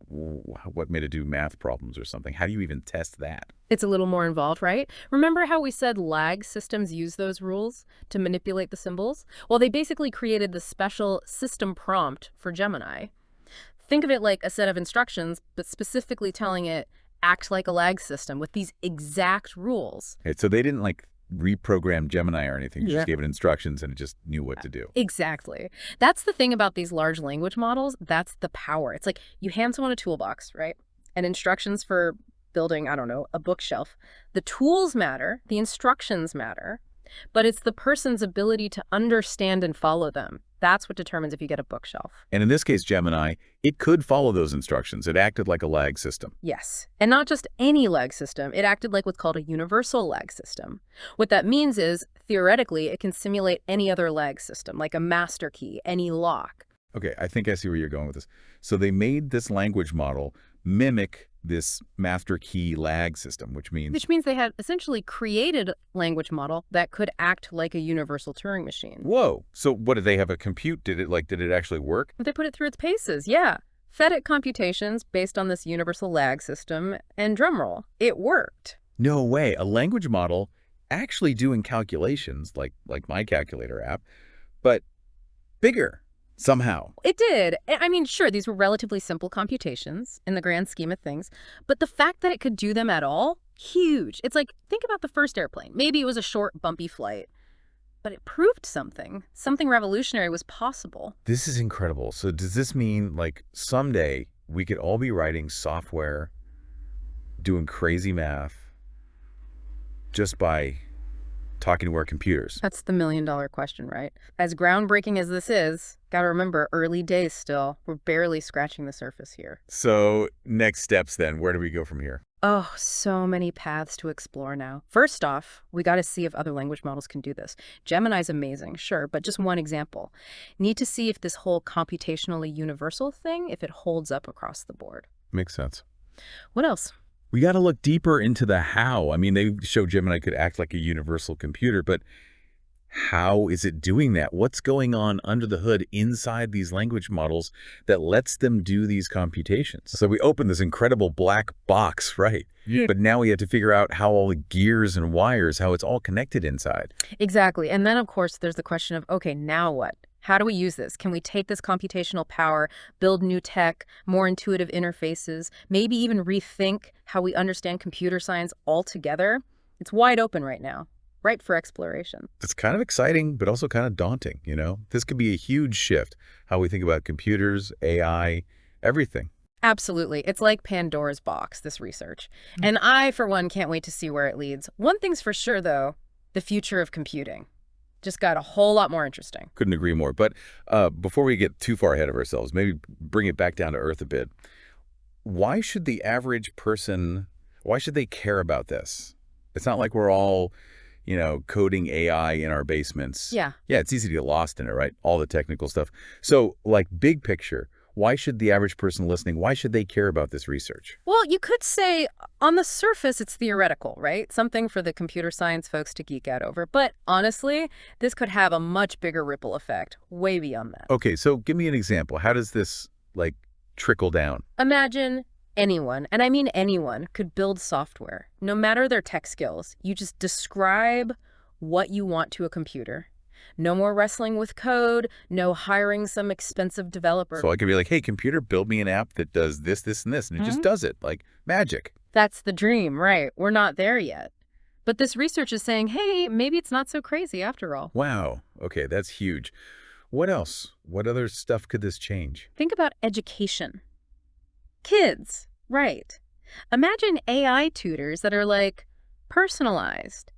what made it do math problems or something? How do you even test that? It's a little more involved, right? Remember how we said lag systems use those rules to manipulate the symbols? Well, they basically created the special system prompt for Gemini. Think of it like a set of instructions, but specifically telling it, act like a lag system with these exact rules. Okay, so they didn't like reprogram Gemini or anything. You just gave it instructions and it just knew what to do. Exactly. That's the thing about these large language models. That's the power. It's like you hand someone a toolbox, right? And instructions for building, I don't know, a bookshelf. The tools matter, the instructions matter, but it's the person's ability to understand and follow them. That's what determines if you get a bookshelf. And in this case, Gemini, it could follow those instructions. It acted like a lag system. Yes. And not just any lag system. It acted like what's called a universal lag system. What that means is, theoretically, it can simulate any other lag system, like a master key, any lock. Okay, I think I see where you're going with this. So they made this language model mimic this master key lag system, which means they had essentially created a language model that could act like a universal Turing machine. Whoa. So what, did they have a compute? Did it actually work? They put it through its paces, yeah. Fed it computations based on this universal lag system, and drumroll, it worked. No way. A language model actually doing calculations like my calculator app, but bigger. Somehow. It did. I mean, sure, these were relatively simple computations in the grand scheme of things, but the fact that it could do them at all, huge. It's like, think about the first airplane. Maybe it was a short, bumpy flight, but it proved something. Something revolutionary was possible. This is incredible. So does this mean, like, someday we could all be writing software, doing crazy math, just by talking to our computers? That's the million-dollar question, right? As groundbreaking as this is, gotta remember, early days still. We're barely scratching the surface here. So next steps then, where do we go from here? Oh, so many paths to explore now. First off, we got to see if other language models can do this. Gemini's amazing, sure, but just one example. Need to see if this whole computationally universal thing, if it holds up across the board. Makes sense. What else? We got to look deeper into the how. I mean, they show Gemini could act like a universal computer, but how is it doing that? What's going on under the hood inside these language models that lets them do these computations? So we open this incredible black box, right? Yeah. But now we have to figure out how all the gears and wires, how it's all connected inside. Exactly. And then, of course, there's the question of, okay, now what? How do we use this? Can we take this computational power, build new tech, more intuitive interfaces, maybe even rethink how we understand computer science altogether? It's wide open right now, ripe for exploration. It's kind of exciting, but also kind of daunting, you know? This could be a huge shift, how we think about computers, AI, everything. Absolutely. It's like Pandora's box, this research. And I, for one, can't wait to see where it leads. One thing's for sure, though, the future of computing just got a whole lot more interesting. Couldn't agree more. But before we get too far ahead of ourselves, maybe bring it back down to earth a bit. Why should the average person, why should they care about this? It's not like we're all, you know, coding AI in our basements. Yeah. Yeah, it's easy to get lost in it, right? All the technical stuff. So, like, big picture, why should the average person listening, why should they care about this research? Well, you could say on the surface it's theoretical, right? Something for the computer science folks to geek out over. But honestly, this could have a much bigger ripple effect, way beyond that. Okay, so give me an example. How does this, like, trickle down? Imagine anyone, and I mean anyone, could build software. No matter their tech skills, you just describe what you want to a computer. No more wrestling with code, no hiring some expensive developer. So I could be like, hey, computer, build me an app that does this, this, and this, and it just does it, like magic. That's the dream, right? We're not there yet. But this research is saying, hey, maybe it's not so crazy after all. Wow. Okay, that's huge. What else? What other stuff could this change? Think about education. Kids, right. Imagine AI tutors that are like personalized,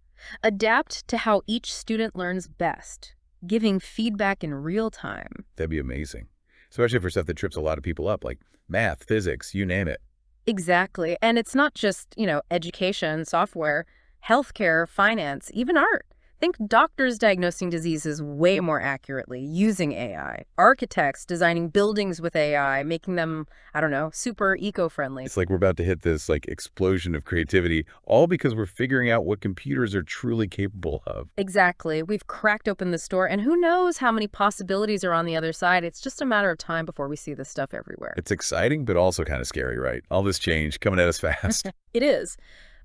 adapt to how each student learns best, giving feedback in real time. That'd be amazing. Especially for stuff that trips a lot of people up, like math, physics, you name it. Exactly. And it's not just, education, software, healthcare, finance, even art. Think doctors diagnosing diseases way more accurately using AI. Architects designing buildings with AI, making them, I don't know, super eco-friendly. It's like we're about to hit this like explosion of creativity, all because we're figuring out what computers are truly capable of. Exactly. We've cracked open the store, and who knows how many possibilities are on the other side. It's just a matter of time before we see this stuff everywhere. It's exciting, but also kind of scary, right? All this change coming at us fast. It is.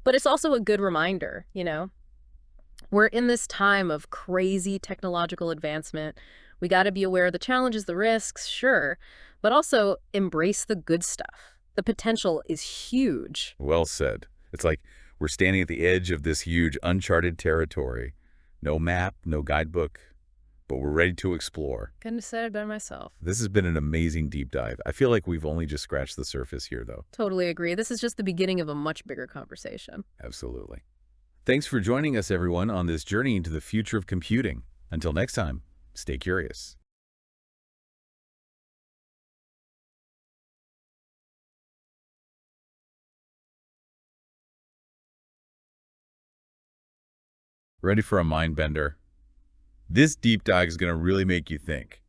But it's also a good reminder, We're in this time of crazy technological advancement. We got to be aware of the challenges, the risks, sure, but also embrace the good stuff. The potential is huge. Well said. It's like we're standing at the edge of this huge uncharted territory. No map, no guidebook, but we're ready to explore. Couldn't have said it better myself. This has been an amazing deep dive. I feel like we've only just scratched the surface here, though. Totally agree. This is just the beginning of a much bigger conversation. Absolutely. Thanks for joining us, everyone, on this journey into the future of computing. Until next time, stay curious. Ready for a mind bender? This deep dive is going to really make you think.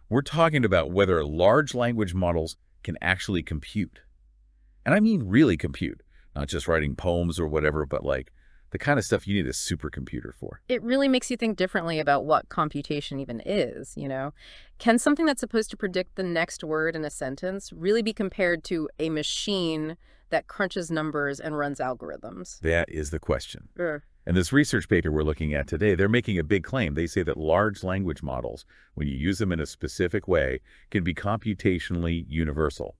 We're talking about whether large language models can actually compute. And I mean really compute, not just writing poems or whatever, but like the kind of stuff you need a supercomputer for. It really makes you think differently about what computation even is, Can something that's supposed to predict the next word in a sentence really be compared to a machine that crunches numbers and runs algorithms? That is the question. And this research paper we're looking at today, they're making a big claim. They say that large language models, when you use them in a specific way, can be computationally universal.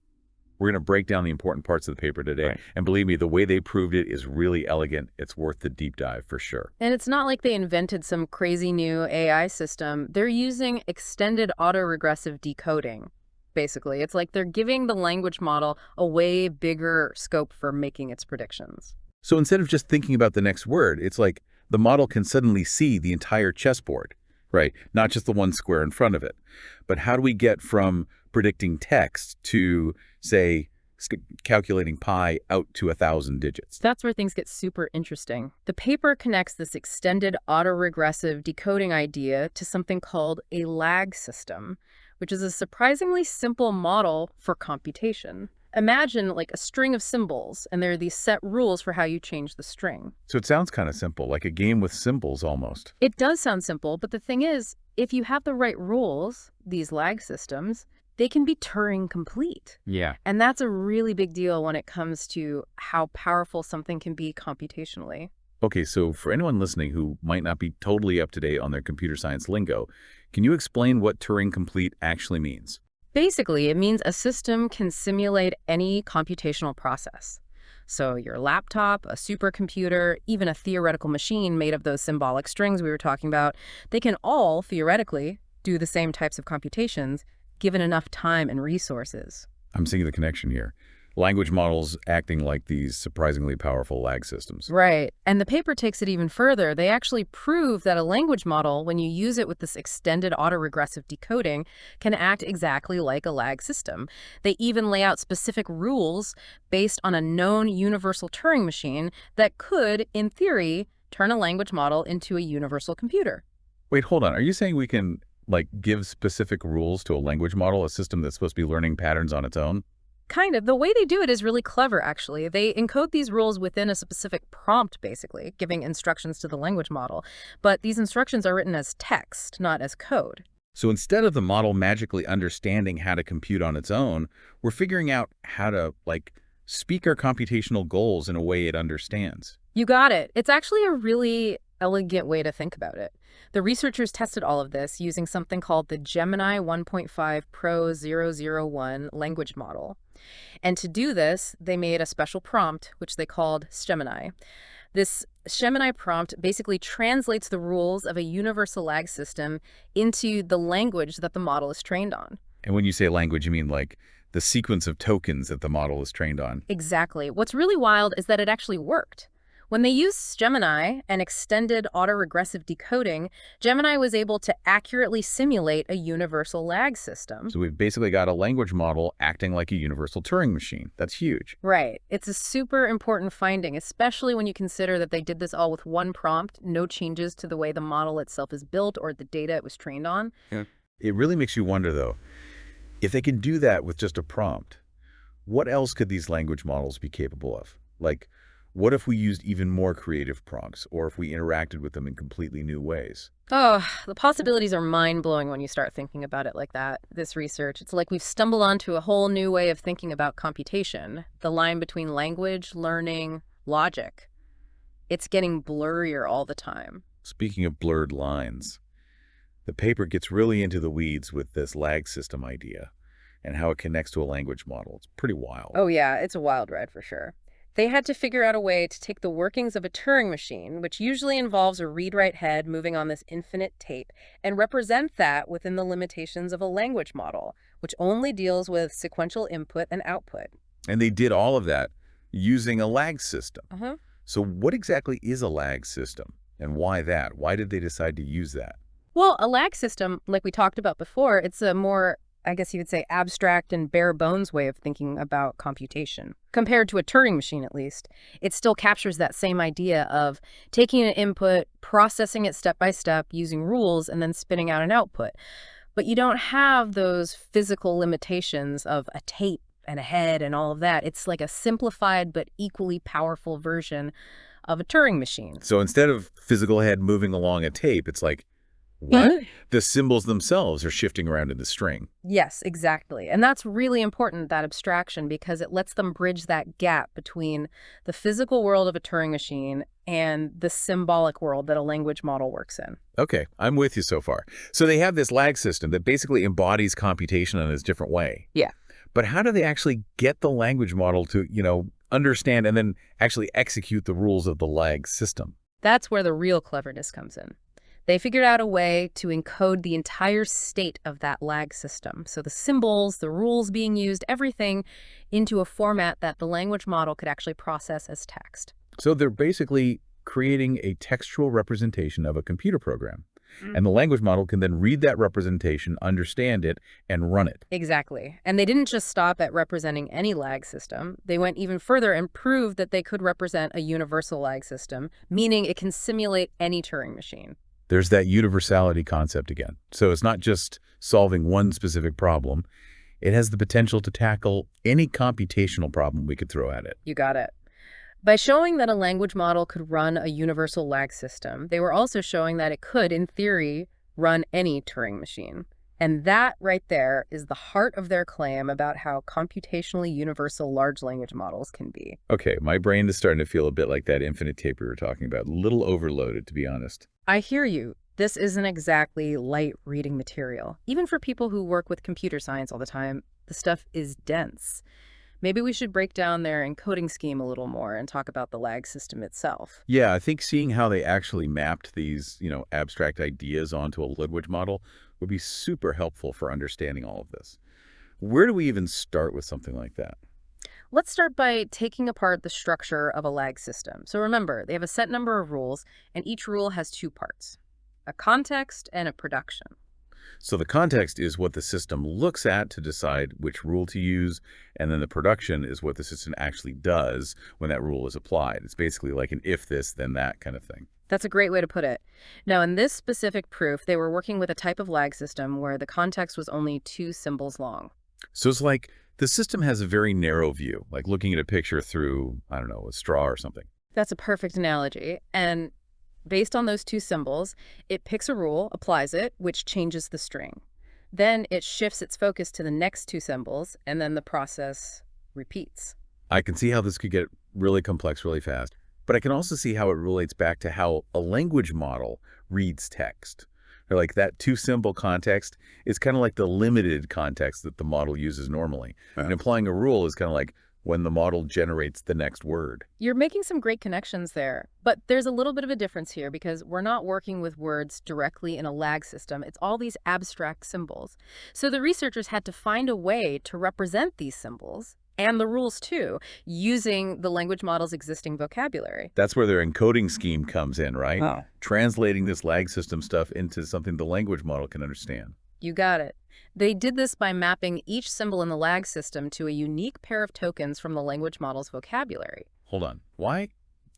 We're going to break down the important parts of the paper today. Right. And believe me, the way they proved it is really elegant. It's worth the deep dive for sure. And it's not like they invented some crazy new AI system. They're using extended autoregressive decoding, basically. It's like they're giving the language model a way bigger scope for making its predictions. So instead of just thinking about the next word, it's like the model can suddenly see the entire chessboard, right? Not just the one square in front of it. But how do we get from predicting text to, say, calculating pi out to 1,000 digits. That's where things get super interesting. The paper connects this extended autoregressive decoding idea to something called a lag system, which is a surprisingly simple model for computation. Imagine like a string of symbols, and there are these set rules for how you change the string. So it sounds kind of simple, like a game with symbols almost. It does sound simple, but the thing is, if you have the right rules, these lag systems, they can be Turing complete. Yeah. And that's a really big deal when it comes to how powerful something can be computationally. Okay, so for anyone listening who might not be totally up to date on their computer science lingo, can you explain what Turing complete actually means? Basically, it means a system can simulate any computational process. So your laptop, a supercomputer, even a theoretical machine made of those symbolic strings we were talking about, they can all, theoretically, do the same types of computations given enough time and resources. I'm seeing the connection here. Language models acting like these surprisingly powerful lag systems. Right. And the paper takes it even further. They actually prove that a language model, when you use it with this extended autoregressive decoding, can act exactly like a lag system. They even lay out specific rules based on a known universal Turing machine that could, in theory, turn a language model into a universal computer. Wait, hold on. Are you saying we can, like, give specific rules to a language model, a system that's supposed to be learning patterns on its own? Kind of. The way they do it is really clever, actually. They encode these rules within a specific prompt, basically, giving instructions to the language model. But these instructions are written as text, not as code. So instead of the model magically understanding how to compute on its own, we're figuring out how to, like, speak our computational goals in a way it understands. You got it. It's actually a really elegant way to think about it. The researchers tested all of this using something called the Gemini 1.5 Pro 001 language model. And to do this, they made a special prompt, which they called Gemini. This Gemini prompt basically translates the rules of a universal lag system into the language that the model is trained on. And when you say language, you mean like the sequence of tokens that the model is trained on. Exactly. What's really wild is that it actually worked. When they used Gemini and extended autoregressive decoding, Gemini was able to accurately simulate a universal lag system. So we've basically got a language model acting like a universal Turing machine. That's huge. Right. It's a super important finding, especially when you consider that they did this all with one prompt, no changes to the way the model itself is built or the data it was trained on. Yeah. It really makes you wonder, though, if they can do that with just a prompt, what else could these language models be capable of? Like, what if we used even more creative prompts, or if we interacted with them in completely new ways? Oh, the possibilities are mind-blowing when you start thinking about it like that, this research. It's like we've stumbled onto a whole new way of thinking about computation, the line between language, learning, logic. It's getting blurrier all the time. Speaking of blurred lines, the paper gets really into the weeds with this lag system idea and how it connects to a language model. It's pretty wild. Oh yeah, it's a wild ride for sure. They had to figure out a way to take the workings of a Turing machine, which usually involves a read-write head moving on this infinite tape, and represent that within the limitations of a language model, which only deals with sequential input and output. And they did all of that using a lag system. Uh-huh. So what exactly is a lag system, and why that? Why did they decide to use that? Well, a lag system, like we talked about before, it's a more, I guess you would say, abstract and bare bones way of thinking about computation. Compared to a Turing machine, at least, it still captures that same idea of taking an input, processing it step by step, using rules, and then spitting out an output. But you don't have those physical limitations of a tape and a head and all of that. It's like a simplified but equally powerful version of a Turing machine. So instead of physical head moving along a tape, it's like, what? The symbols themselves are shifting around in the string. Yes, exactly. And that's really important, that abstraction, because it lets them bridge that gap between the physical world of a Turing machine and the symbolic world that a language model works in. Okay, I'm with you so far. So they have this lag system that basically embodies computation in a different way. Yeah. But how do they actually get the language model to, understand and then actually execute the rules of the lag system? That's where the real cleverness comes in. They figured out a way to encode the entire state of that lag system. So the symbols, the rules being used, everything into a format that the language model could actually process as text. So they're basically creating a textual representation of a computer program. And the language model can then read that representation, understand it, and run it. Exactly. And they didn't just stop at representing any lag system. They went even further and proved that they could represent a universal lag system, meaning it can simulate any Turing machine. There's that universality concept again. So it's not just solving one specific problem. It has the potential to tackle any computational problem we could throw at it. You got it. By showing that a language model could run a universal lag system, they were also showing that it could, in theory, run any Turing machine. And that right there is the heart of their claim about how computationally universal large language models can be. Okay, my brain is starting to feel a bit like that infinite tape we were talking about. A little overloaded, to be honest. I hear you. This isn't exactly light reading material. Even for people who work with computer science all the time, the stuff is dense. Maybe we should break down their encoding scheme a little more and talk about the lag system itself. Yeah, I think seeing how they actually mapped these, abstract ideas onto a language model would be super helpful for understanding all of this. Where do we even start with something like that? Let's start by taking apart the structure of a lag system. So remember, they have a set number of rules, and each rule has two parts, a context and a production. So the context is what the system looks at to decide which rule to use, and then the production is what the system actually does when that rule is applied. It's basically like an if this, then that kind of thing. That's a great way to put it. Now, in this specific proof, they were working with a type of lag system where the context was only 2 symbols long. So it's like the system has a very narrow view, like looking at a picture through, I don't know, a straw or something. That's a perfect analogy. And based on those 2 symbols, it picks a rule, applies it, which changes the string. Then it shifts its focus to the next 2 symbols, and then the process repeats. I can see how this could get really complex really fast, but I can also see how it relates back to how a language model reads text. Or like that 2-symbol context is kind of like the limited context that the model uses normally. And applying a rule is kind of like when the model generates the next word. You're making some great connections there, but there's a little bit of a difference here because we're not working with words directly in a lag system. It's all these abstract symbols. So the researchers had to find a way to represent these symbols and the rules too, using the language model's existing vocabulary. That's where their encoding scheme comes in, right? Oh. Translating this lag system stuff into something the language model can understand. You got it. They did this by mapping each symbol in the lag system to a unique pair of tokens from the language model's vocabulary. Hold on. Why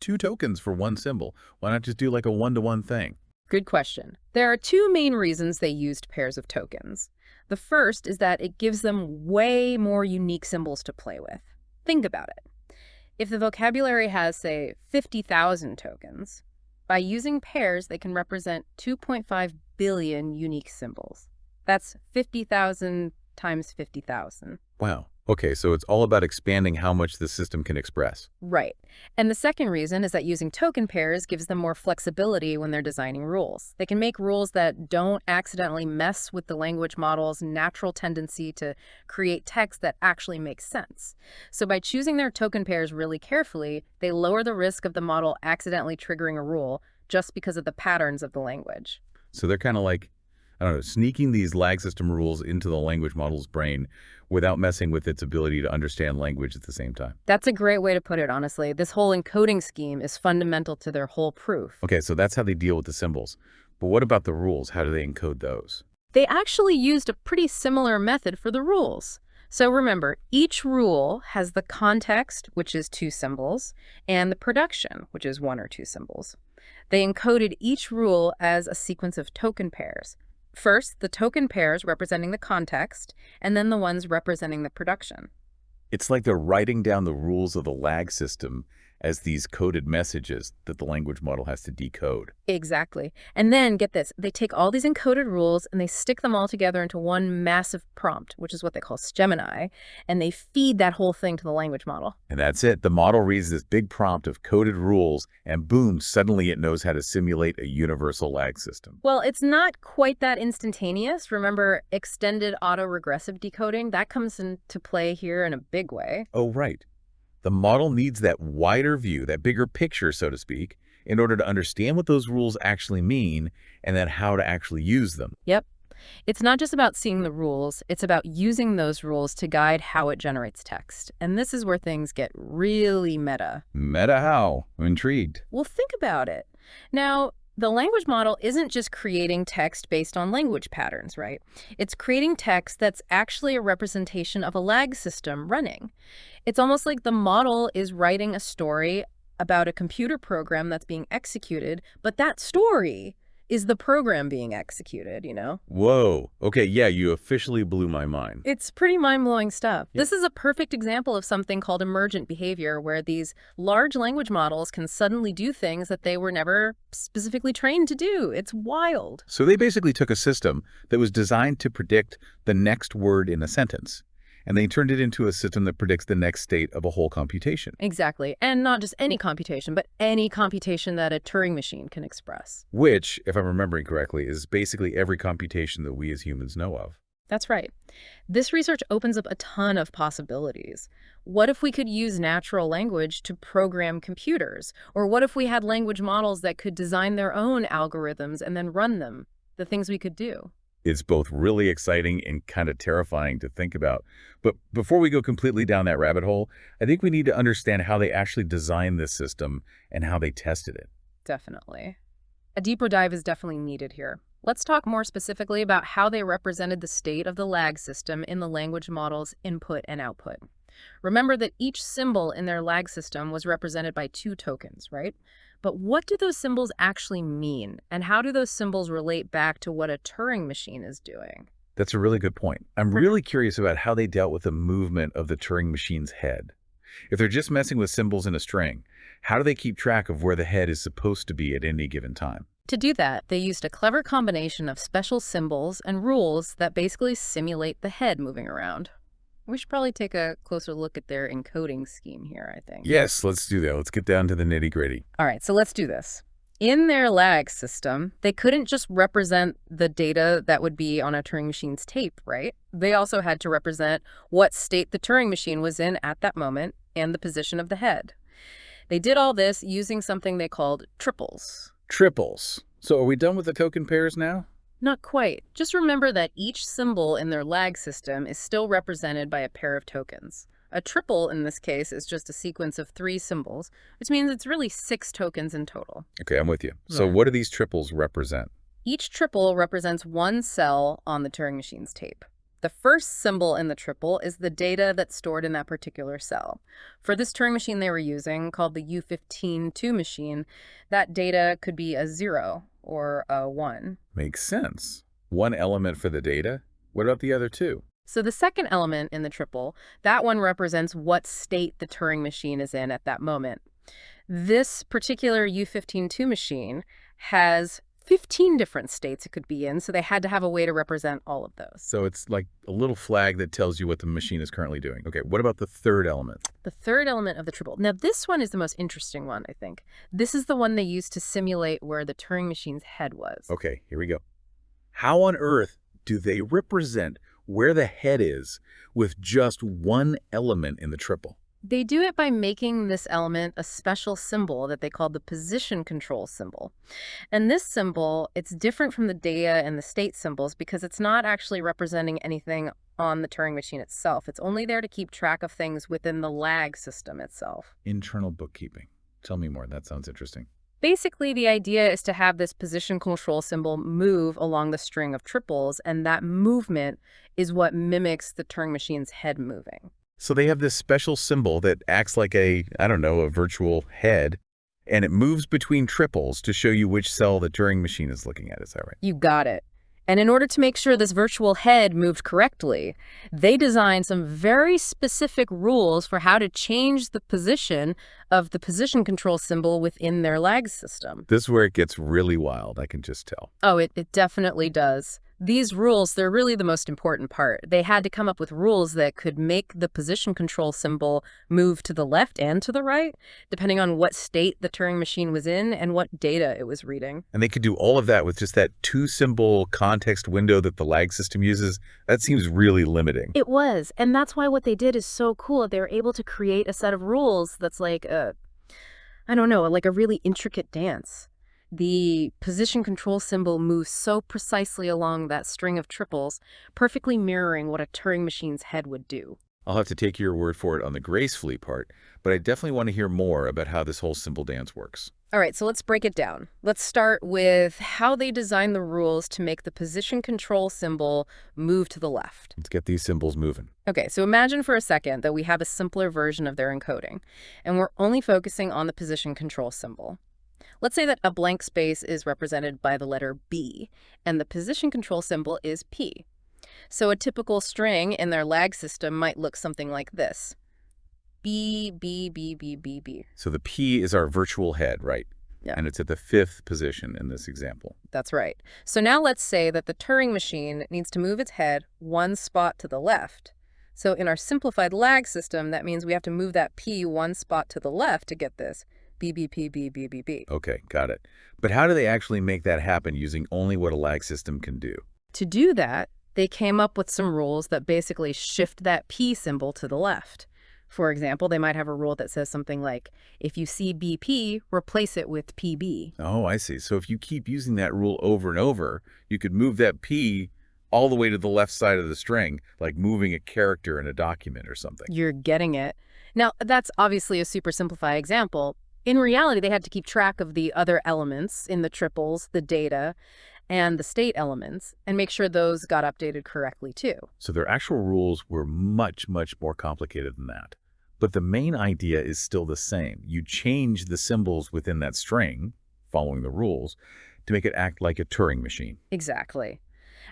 2 tokens for 1 symbol? Why not just do like a one-to-one thing? Good question. There are 2 main reasons they used pairs of tokens. The first is that it gives them way more unique symbols to play with. Think about it. If the vocabulary has, say, 50,000 tokens, by using pairs, they can represent 2.5 billion unique symbols. That's 50,000 times 50,000. Wow. Okay, so it's all about expanding how much the system can express. Right. And the second reason is that using token pairs gives them more flexibility when they're designing rules. They can make rules that don't accidentally mess with the language model's natural tendency to create text that actually makes sense. So by choosing their token pairs really carefully, they lower the risk of the model accidentally triggering a rule just because of the patterns of the language. So they're kind of like, I don't know, sneaking these lag system rules into the language model's brain without messing with its ability to understand language at the same time. That's a great way to put it, honestly. This whole encoding scheme is fundamental to their whole proof. Okay, so that's how they deal with the symbols. But what about the rules? How do they encode those? They actually used a pretty similar method for the rules. So remember, each rule has the context, which is 2 symbols, and the production, which is 1 or 2 symbols. They encoded each rule as a sequence of token pairs. First, the token pairs representing the context, and then the ones representing the production. It's like they're writing down the rules of the lag system as these coded messages that the language model has to decode. Exactly. And then, get this, they take all these encoded rules and they stick them all together into one massive prompt, which is what they call Gemini, and they feed that whole thing to the language model. And that's it. The model reads this big prompt of coded rules, and boom, suddenly it knows how to simulate a universal lag system. Well, it's not quite that instantaneous. Remember, extended autoregressive decoding? That comes into play here in a big way. Oh, right. The model needs that wider view, that bigger picture, so to speak, in order to understand what those rules actually mean and then how to actually use them. Yep. It's not just about seeing the rules, it's about using those rules to guide how it generates text. And this is where things get really meta. Meta how? I'm intrigued. Well, think about it. Now, The language model isn't just creating text based on language patterns, right? It's creating text that's actually a representation of a lag system running. It's almost like the model is writing a story about a computer program that's being executed, but that story is the program being executed, you know? Whoa. Okay, yeah, you officially blew my mind. It's pretty mind-blowing stuff. Yeah. This is a perfect example of something called emergent behavior, where these large language models can suddenly do things that they were never specifically trained to do. It's wild. So they basically took a system that was designed to predict the next word in a sentence, and they turned it into a system that predicts the next state of a whole computation. Exactly. And not just any computation, but any computation that a Turing machine can express. Which, if I'm remembering correctly, is basically every computation that we as humans know of. That's right. This research opens up a ton of possibilities. What if we could use natural language to program computers? Or what if we had language models that could design their own algorithms and then run them? The things we could do. It's both really exciting and kind of terrifying to think about. But before we go completely down that rabbit hole, I think we need to understand how they actually designed this system and how they tested it. Definitely. A deeper dive is definitely needed here. Let's talk more specifically about how they represented the state of the lag system in the language model's input and output. Remember that each symbol in their lag system was represented by 2 tokens, right? But what do those symbols actually mean? And how do those symbols relate back to what a Turing machine is doing? That's a really good point. I'm really curious about how they dealt with the movement of the Turing machine's head. If they're just messing with symbols in a string, how do they keep track of where the head is supposed to be at any given time? To do that, they used a clever combination of special symbols and rules that basically simulate the head moving around. We should probably take a closer look at their encoding scheme here, I think. Yes, let's do that. Let's get down to the nitty-gritty. All right, so let's do this. In their lag system, they couldn't just represent the data that would be on a Turing machine's tape, right? They also had to represent what state the Turing machine was in at that moment and the position of the head. They did all this using something they called triples. Triples. So are we done with the token pairs now? Not quite. Just remember that each symbol in their lag system is still represented by a pair of tokens. A triple, in this case, is just a sequence of 3 symbols, which means it's really 6 tokens in total. Okay, I'm with you. So Right. what do these triples represent? Each triple represents one cell on the Turing machine's tape. The first symbol in the triple is the data that's stored in that particular cell. For this Turing machine they were using, called the U15-2 machine, that data could be a 0 or a 1. Makes sense. One element for the data? What about the other 2? So the second element in the triple, that one represents what state the Turing machine is in at that moment. This particular U15-2 machine has 15 different states it could be in, so they had to have a way to represent all of those. So it's like a little flag that tells you what the machine is currently doing. Okay, what about the third element? The third element of the triple. Now, this one is the most interesting one, I think. This is the one they used to simulate where the Turing machine's head was. Okay, here we go. How on earth do they represent where the head is with just one element in the triple? They do it by making this element a special symbol that they call the position control symbol. And this symbol, it's different from the data and the state symbols because it's not actually representing anything on the Turing machine itself. It's only there to keep track of things within the lag system itself. Internal bookkeeping. Tell me more. That sounds interesting. Basically, the idea is to have this position control symbol move along the string of triples, and that movement is what mimics the Turing machine's head moving. So they have this special symbol that acts like a, I don't know, a virtual head, and it moves between triples to show you which cell the Turing machine is looking at. Is that right? You got it. And in order to make sure this virtual head moved correctly, they designed some very specific rules for how to change the position of the position control symbol within their lag system. This is where it gets really wild, I can just tell. Oh, it definitely does. These rules, they're really the most important part. They had to come up with rules that could make the position control symbol move to the left and to the right, depending on what state the Turing machine was in and what data it was reading. And they could do all of that with just that 2-symbol context window that the lag system uses. That seems really limiting. It was, and that's why what they did is so cool. They were able to create a set of rules that's like I don't know, like a really intricate dance. The position control symbol moves so precisely along that string of triples, perfectly mirroring what a Turing machine's head would do. I'll have to take your word for it on the gracefully part, but I definitely want to hear more about how this whole symbol dance works. All right, so let's break it down. Let's start with how they design the rules to make the position control symbol move to the left. Let's get these symbols moving. Okay, so imagine for a second that we have a simpler version of their encoding, and we're only focusing on the position control symbol. Let's say that a blank space is represented by the letter B, and the position control symbol is P. So a typical string in their lag system might look something like this. B, B, B, B, B, B. So the P is our virtual head, right? Yeah. And it's at the 5th position in this example. That's right. So now let's say that the Turing machine needs to move its head one spot to the left. So in our simplified lag system, that means we have to move that P one spot to the left to get this B, B, P, B, B, B, B. Okay, got it. But how do they actually make that happen using only what a lag system can do? To do that, they came up with some rules that basically shift that P symbol to the left. For example, they might have a rule that says something like, if you see BP, replace it with PB. Oh, I see. So if you keep using that rule over and over, you could move that P all the way to the left side of the string, like moving a character in a document or something. You're getting it. Now, that's obviously a super simplified example. In reality, they had to keep track of the other elements in the triples, the data, and the state elements, and make sure those got updated correctly too. So their actual rules were much, much more complicated than that. But the main idea is still the same. You change the symbols within that string, following the rules, to make it act like a Turing machine. Exactly.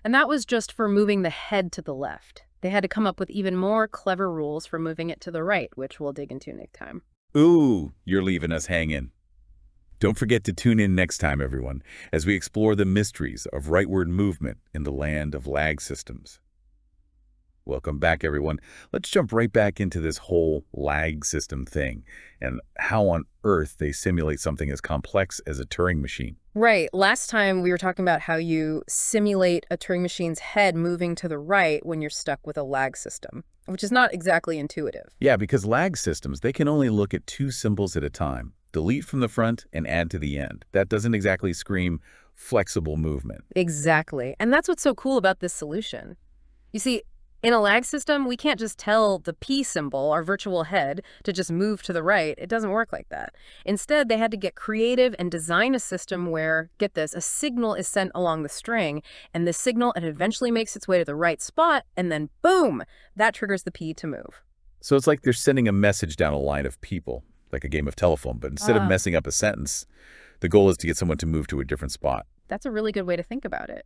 And that was just for moving the head to the left. They had to come up with even more clever rules for moving it to the right, which we'll dig into next time. Ooh, you're leaving us hanging. Don't forget to tune in next time, everyone, as we explore the mysteries of rightward movement in the land of lag systems. Welcome back, everyone. Let's jump right back into this whole lag system thing and how on earth they simulate something as complex as a Turing machine. Right. Last time we were talking about how you simulate a Turing machine's head moving to the right when you're stuck with a lag system, which is not exactly intuitive. Yeah, because lag systems, they can only look at 2 symbols at a time. Delete from the front and add to the end. That doesn't exactly scream flexible movement. Exactly. And that's what's so cool about this solution. You see, in a lag system, we can't just tell the P symbol, our virtual head, to just move to the right. It doesn't work like that. Instead, they had to get creative and design a system where, get this, a signal is sent along the string, and the signal it eventually makes its way to the right spot, and then boom, that triggers the P to move. So it's like they're sending a message down a line of people, like a game of telephone, but instead of messing up a sentence, the goal is to get someone to move to a different spot. That's a really good way to think about it.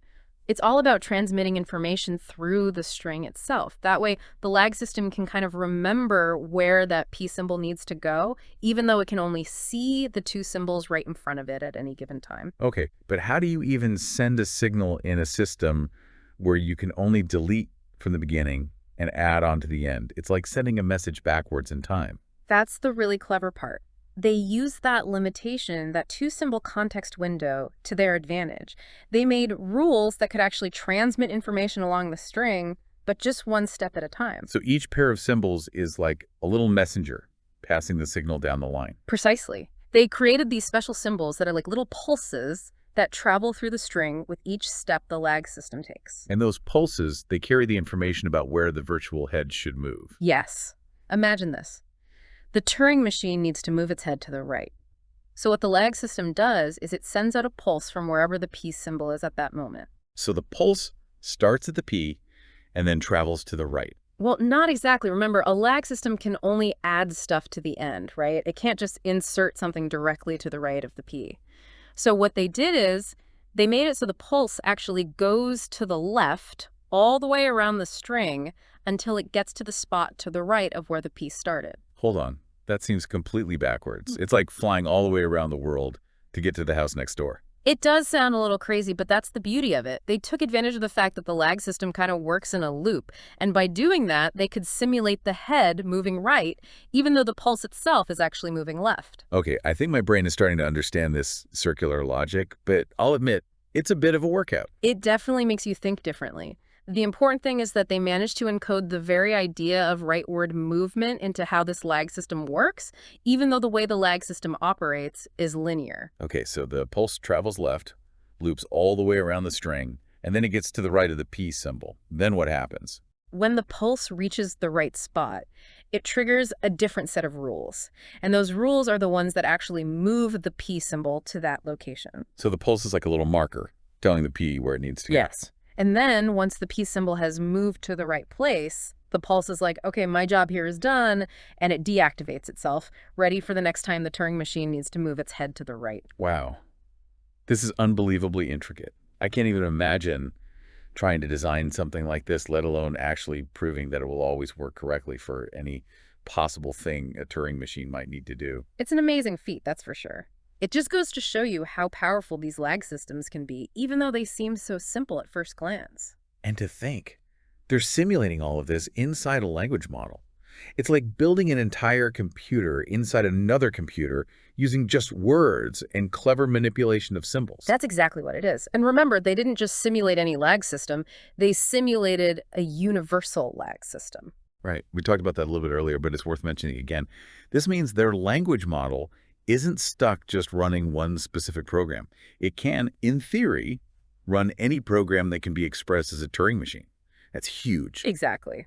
It's all about transmitting information through the string itself. That way, the lag system can kind of remember where that P symbol needs to go, even though it can only see the 2 symbols right in front of it at any given time. Okay, but how do you even send a signal in a system where you can only delete from the beginning and add on to the end? It's like sending a message backwards in time. That's the really clever part. They use that limitation, that 2-symbol context window, to their advantage. They made rules that could actually transmit information along the string, but just one step at a time. So each pair of symbols is like a little messenger passing the signal down the line. Precisely. They created these special symbols that are like little pulses that travel through the string with each step the lag system takes. And those pulses, they carry the information about where the virtual head should move. Yes. Imagine this. The Turing machine needs to move its head to the right. So what the lag system does is it sends out a pulse from wherever the P symbol is at that moment. So the pulse starts at the P and then travels to the right. Well, not exactly. Remember, a lag system can only add stuff to the end, right? It can't just insert something directly to the right of the P. So what they did is they made it so the pulse actually goes to the left all the way around the string until it gets to the spot to the right of where the P started. Hold on. That seems completely backwards. It's like flying all the way around the world to get to the house next door. It does sound a little crazy, but that's the beauty of it. They took advantage of the fact that the lag system kind of works in a loop. And by doing that, they could simulate the head moving right, even though the pulse itself is actually moving left. Okay, I think my brain is starting to understand this circular logic, but I'll admit, it's a bit of a workout. It definitely makes you think differently. The important thing is that they managed to encode the very idea of rightward movement into how this lag system works, even though the way the lag system operates is linear. Okay, so the pulse travels left, loops all the way around the string, and then it gets to the right of the P symbol. Then what happens? When the pulse reaches the right spot, it triggers a different set of rules. And those rules are the ones that actually move the P symbol to that location. So the pulse is like a little marker telling the P where it needs to go. Yes. And then once the P symbol has moved to the right place, the pulse is like, okay, my job here is done, and it deactivates itself, ready for the next time the Turing machine needs to move its head to the right. Wow. This is unbelievably intricate. I can't even imagine trying to design something like this, let alone actually proving that it will always work correctly for any possible thing a Turing machine might need to do. It's an amazing feat, that's for sure. It just goes to show you how powerful these lag systems can be, even though they seem so simple at first glance. And to think, they're simulating all of this inside a language model. It's like building an entire computer inside another computer using just words and clever manipulation of symbols. That's exactly what it is. And remember, they didn't just simulate any lag system, they simulated a universal lag system. Right. We talked about that a little bit earlier, but it's worth mentioning again. This means their language model isn't stuck just running one specific program. It can, in theory, run any program that can be expressed as a Turing machine. That's huge. Exactly.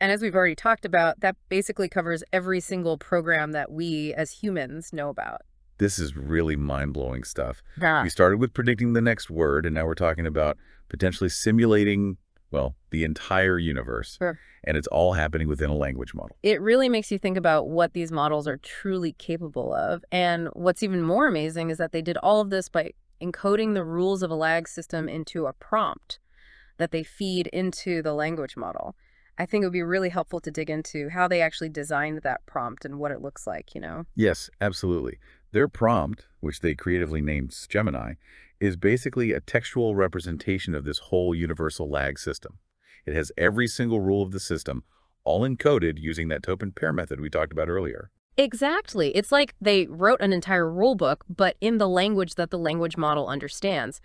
And as we've already talked about, that basically covers every single program that we as humans know about. This is really mind-blowing stuff. Yeah. We started with predicting the next word, and now we're talking about potentially simulating, well, the entire universe. Sure. And it's all happening within a language model. It really makes you think about what these models are truly capable of. And what's even more amazing is that they did all of this by encoding the rules of a lag system into a prompt that they feed into the language model. I think it would be really helpful to dig into how they actually designed that prompt and what it looks like, you know? Yes, absolutely. Their prompt, which they creatively named Gemini, is basically a textual representation of this whole universal lag system. It has every single rule of the system, all encoded using that token pair method we talked about earlier. Exactly. It's like they wrote an entire rule book, but in the language that the language model understands.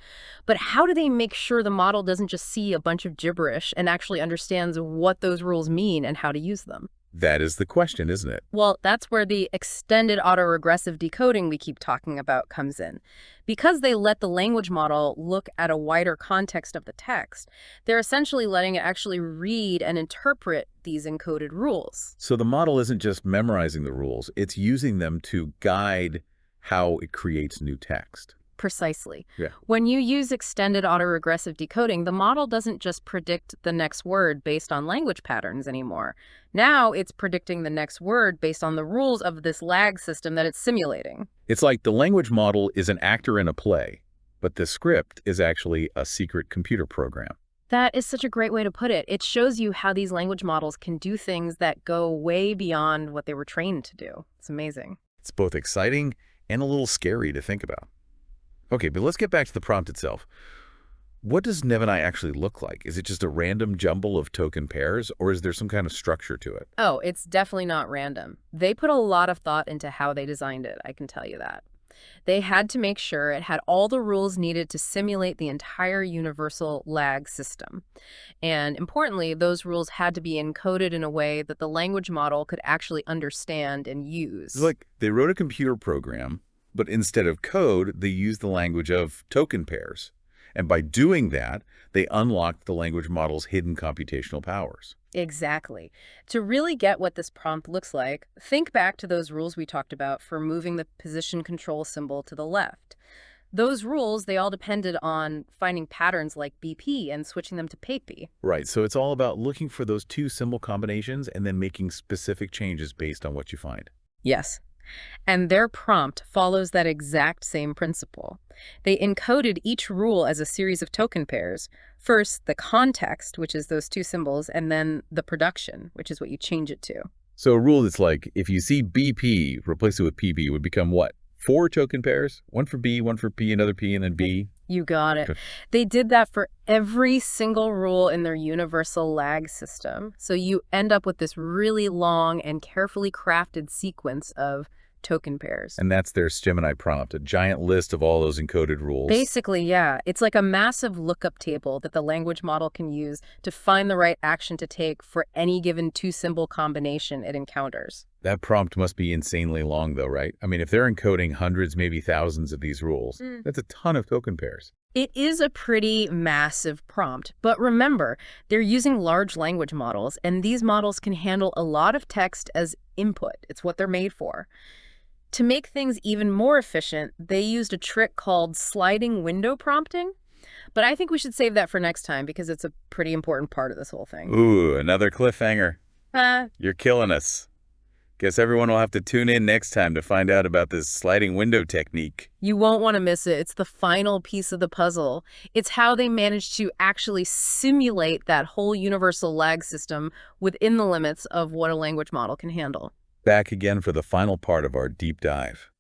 But how do they make sure the model doesn't just see a bunch of gibberish and actually understands what those rules mean and how to use them? That is the question, isn't it? Well, that's where the extended autoregressive decoding we keep talking about comes in. Because they let the language model look at a wider context of the text, they're essentially letting it actually read and interpret these encoded rules. So the model isn't just memorizing the rules, it's using them to guide how it creates new text. Precisely. Yeah. When you use extended autoregressive decoding, the model doesn't just predict the next word based on language patterns anymore. Now it's predicting the next word based on the rules of this lag system that it's simulating. It's like the language model is an actor in a play, but the script is actually a secret computer program. That is such a great way to put it. It shows you how these language models can do things that go way beyond what they were trained to do. It's amazing. It's both exciting and a little scary to think about. Okay, but let's get back to the prompt itself. What does Nevenai actually look like? Is it just a random jumble of token pairs, or is there some kind of structure to it? Oh, it's definitely not random. They put a lot of thought into how they designed it, I can tell you that. They had to make sure it had all the rules needed to simulate the entire universal lag system. And importantly, those rules had to be encoded in a way that the language model could actually understand and use. It's like they wrote a computer program, but instead of code, they used the language of token pairs. And by doing that, they unlocked the language model's hidden computational powers. Exactly. To really get what this prompt looks like, think back to those rules we talked about for moving the position control symbol to the left. Those rules, they all depended on finding patterns like BP and switching them to PP. Right, so it's all about looking for those two symbol combinations and then making specific changes based on what you find. Yes. And their prompt follows that exact same principle. They encoded each rule as a series of token pairs. First, the context, which is those two symbols, and then the production, which is what you change it to. So a rule that's like, if you see BP, replace it with PB, would become what? 4 token pairs? One for B, one for P, another P, and then B? You got it. Okay. They did that for every single rule in their universal lag system. So you end up with this really long and carefully crafted sequence of token pairs. And that's their Gemini prompt, a giant list of all those encoded rules. Basically, yeah. It's like a massive lookup table that the language model can use to find the right action to take for any given two-symbol combination it encounters. That prompt must be insanely long, though, right? I mean, if they're encoding hundreds, maybe thousands of these rules, that's a ton of token pairs. It is a pretty massive prompt, but remember, they're using large language models, and these models can handle a lot of text as input. It's what they're made for. To make things even more efficient, they used a trick called sliding window prompting, but I think we should save that for next time because it's a pretty important part of this whole thing. Ooh, another cliffhanger. Uh, You're killing us. Guess everyone will have to tune in next time to find out about this sliding window technique. you won't want to miss it. It's the final piece of the puzzle. It's how they managed to actually simulate that whole universal lag system within the limits of what a language model can handle. Back again for the final part of our deep dive.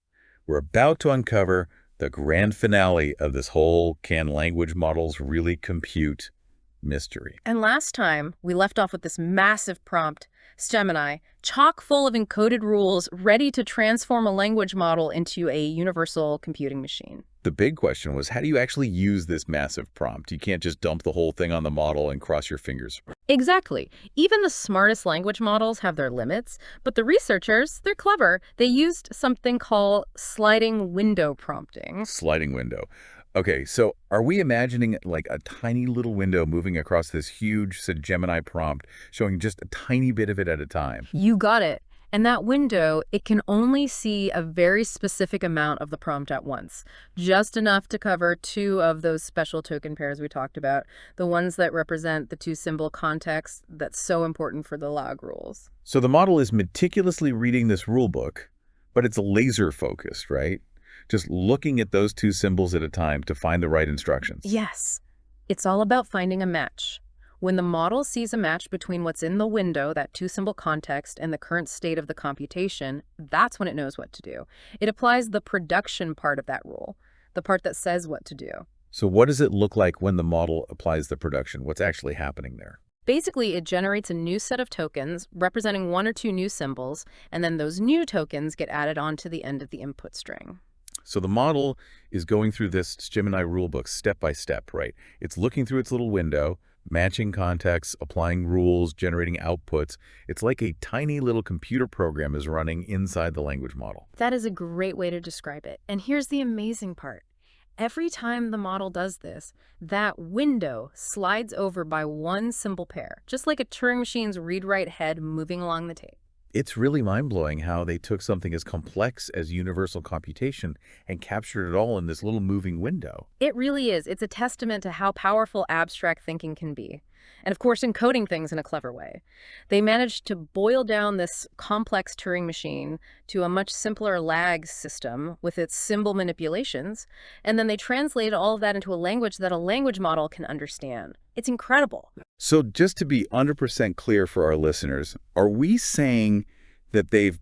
We're about to uncover the grand finale of this whole can language models really compute mystery. And last time, we left off with this massive prompt, Gemini, chock full of encoded rules, ready to transform a language model into a universal computing machine. The big question was, how do you actually use this massive prompt? You can't just dump the whole thing on the model and cross your fingers. Exactly. Even the smartest language models have their limits, but the researchers, they're clever. They used something called sliding window prompting. Sliding window. Okay, so are we imagining like a tiny little window moving across this huge Gemini prompt, showing just a tiny bit of it at a time? You got it. And that window, it can only see a very specific amount of the prompt at once, just enough to cover two of those special token pairs we talked about, the ones that represent the two-symbol context that's so important for the log rules. So the model is meticulously reading this rule book, but it's laser focused, right? Just looking at those two symbols at a time to find the right instructions. Yes. It's all about finding a match. When the model sees a match between what's in the window, that two-symbol context, and the current state of the computation, that's when it knows what to do. It applies the production part of that rule, the part that says what to do. So what does it look like when the model applies the production? What's actually happening there? Basically, it generates a new set of tokens representing one or two new symbols, and then those new tokens get added onto the end of the input string. So the model is going through this Gemini rulebook step by step, right? It's looking through its little window, matching contexts, applying rules, generating outputs. It's like a tiny little computer program is running inside the language model. That is a great way to describe it. And here's the amazing part. Every time the model does this, that window slides over by one symbol pair, just like a Turing machine's read-write head moving along the tape. It's really mind-blowing how they took something as complex as universal computation and captured it all in this little moving window. It really is. It's a testament to how powerful abstract thinking can be. And of course, encoding things in a clever way. They managed to boil down this complex Turing machine to a much simpler lag system with its symbol manipulations, and then they translated all of that into a language that a language model can understand. It's incredible. So just to be 100% clear for our listeners, are we saying that they've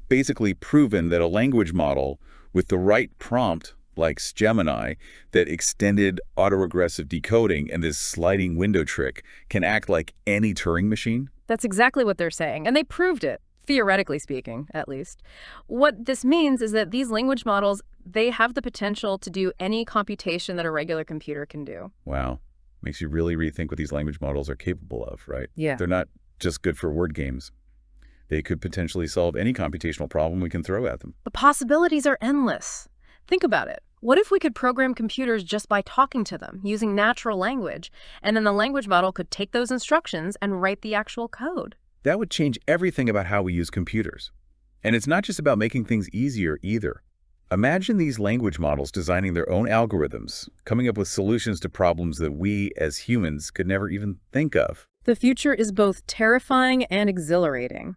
basically proven that a language model with the right prompt, like Gemini, that extended autoregressive decoding and this sliding window trick can act like any Turing machine? That's exactly what they're saying, and they proved it, theoretically speaking, at least. What this means is that these language models, they have the potential to do any computation that a regular computer can do. Wow. Makes you really rethink what these language models are capable of, right? Yeah. They're not just good for word games. They could potentially solve any computational problem we can throw at them. The possibilities are endless. Think about it. What if we could program computers just by talking to them, using natural language, and then the language model could take those instructions and write the actual code? That would change everything about how we use computers. And it's not just about making things easier either. Imagine these language models designing their own algorithms, coming up with solutions to problems that we as humans could never even think of. The future is both terrifying and exhilarating.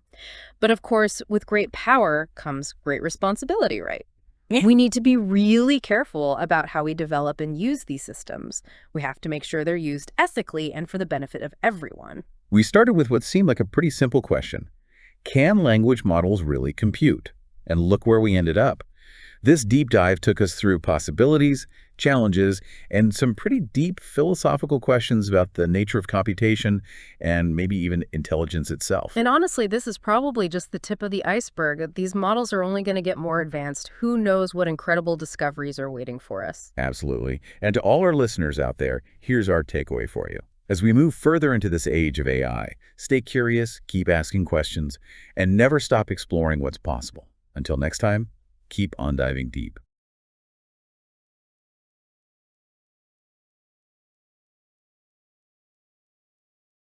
But of course, with great power comes great responsibility, right? We need to be really careful about how we develop and use these systems. We have to make sure they're used ethically and for the benefit of everyone. We started with what seemed like a pretty simple question. Can language models really compute? And look where we ended up. This deep dive took us through possibilities, challenges, and some pretty deep philosophical questions about the nature of computation and maybe even intelligence itself. And honestly, this is probably just the tip of the iceberg. These models are only going to get more advanced. Who knows what incredible discoveries are waiting for us? Absolutely. And to all our listeners out there, here's our takeaway for you. As we move further into this age of AI, stay curious, keep asking questions, and never stop exploring what's possible. Until next time, keep on diving deep.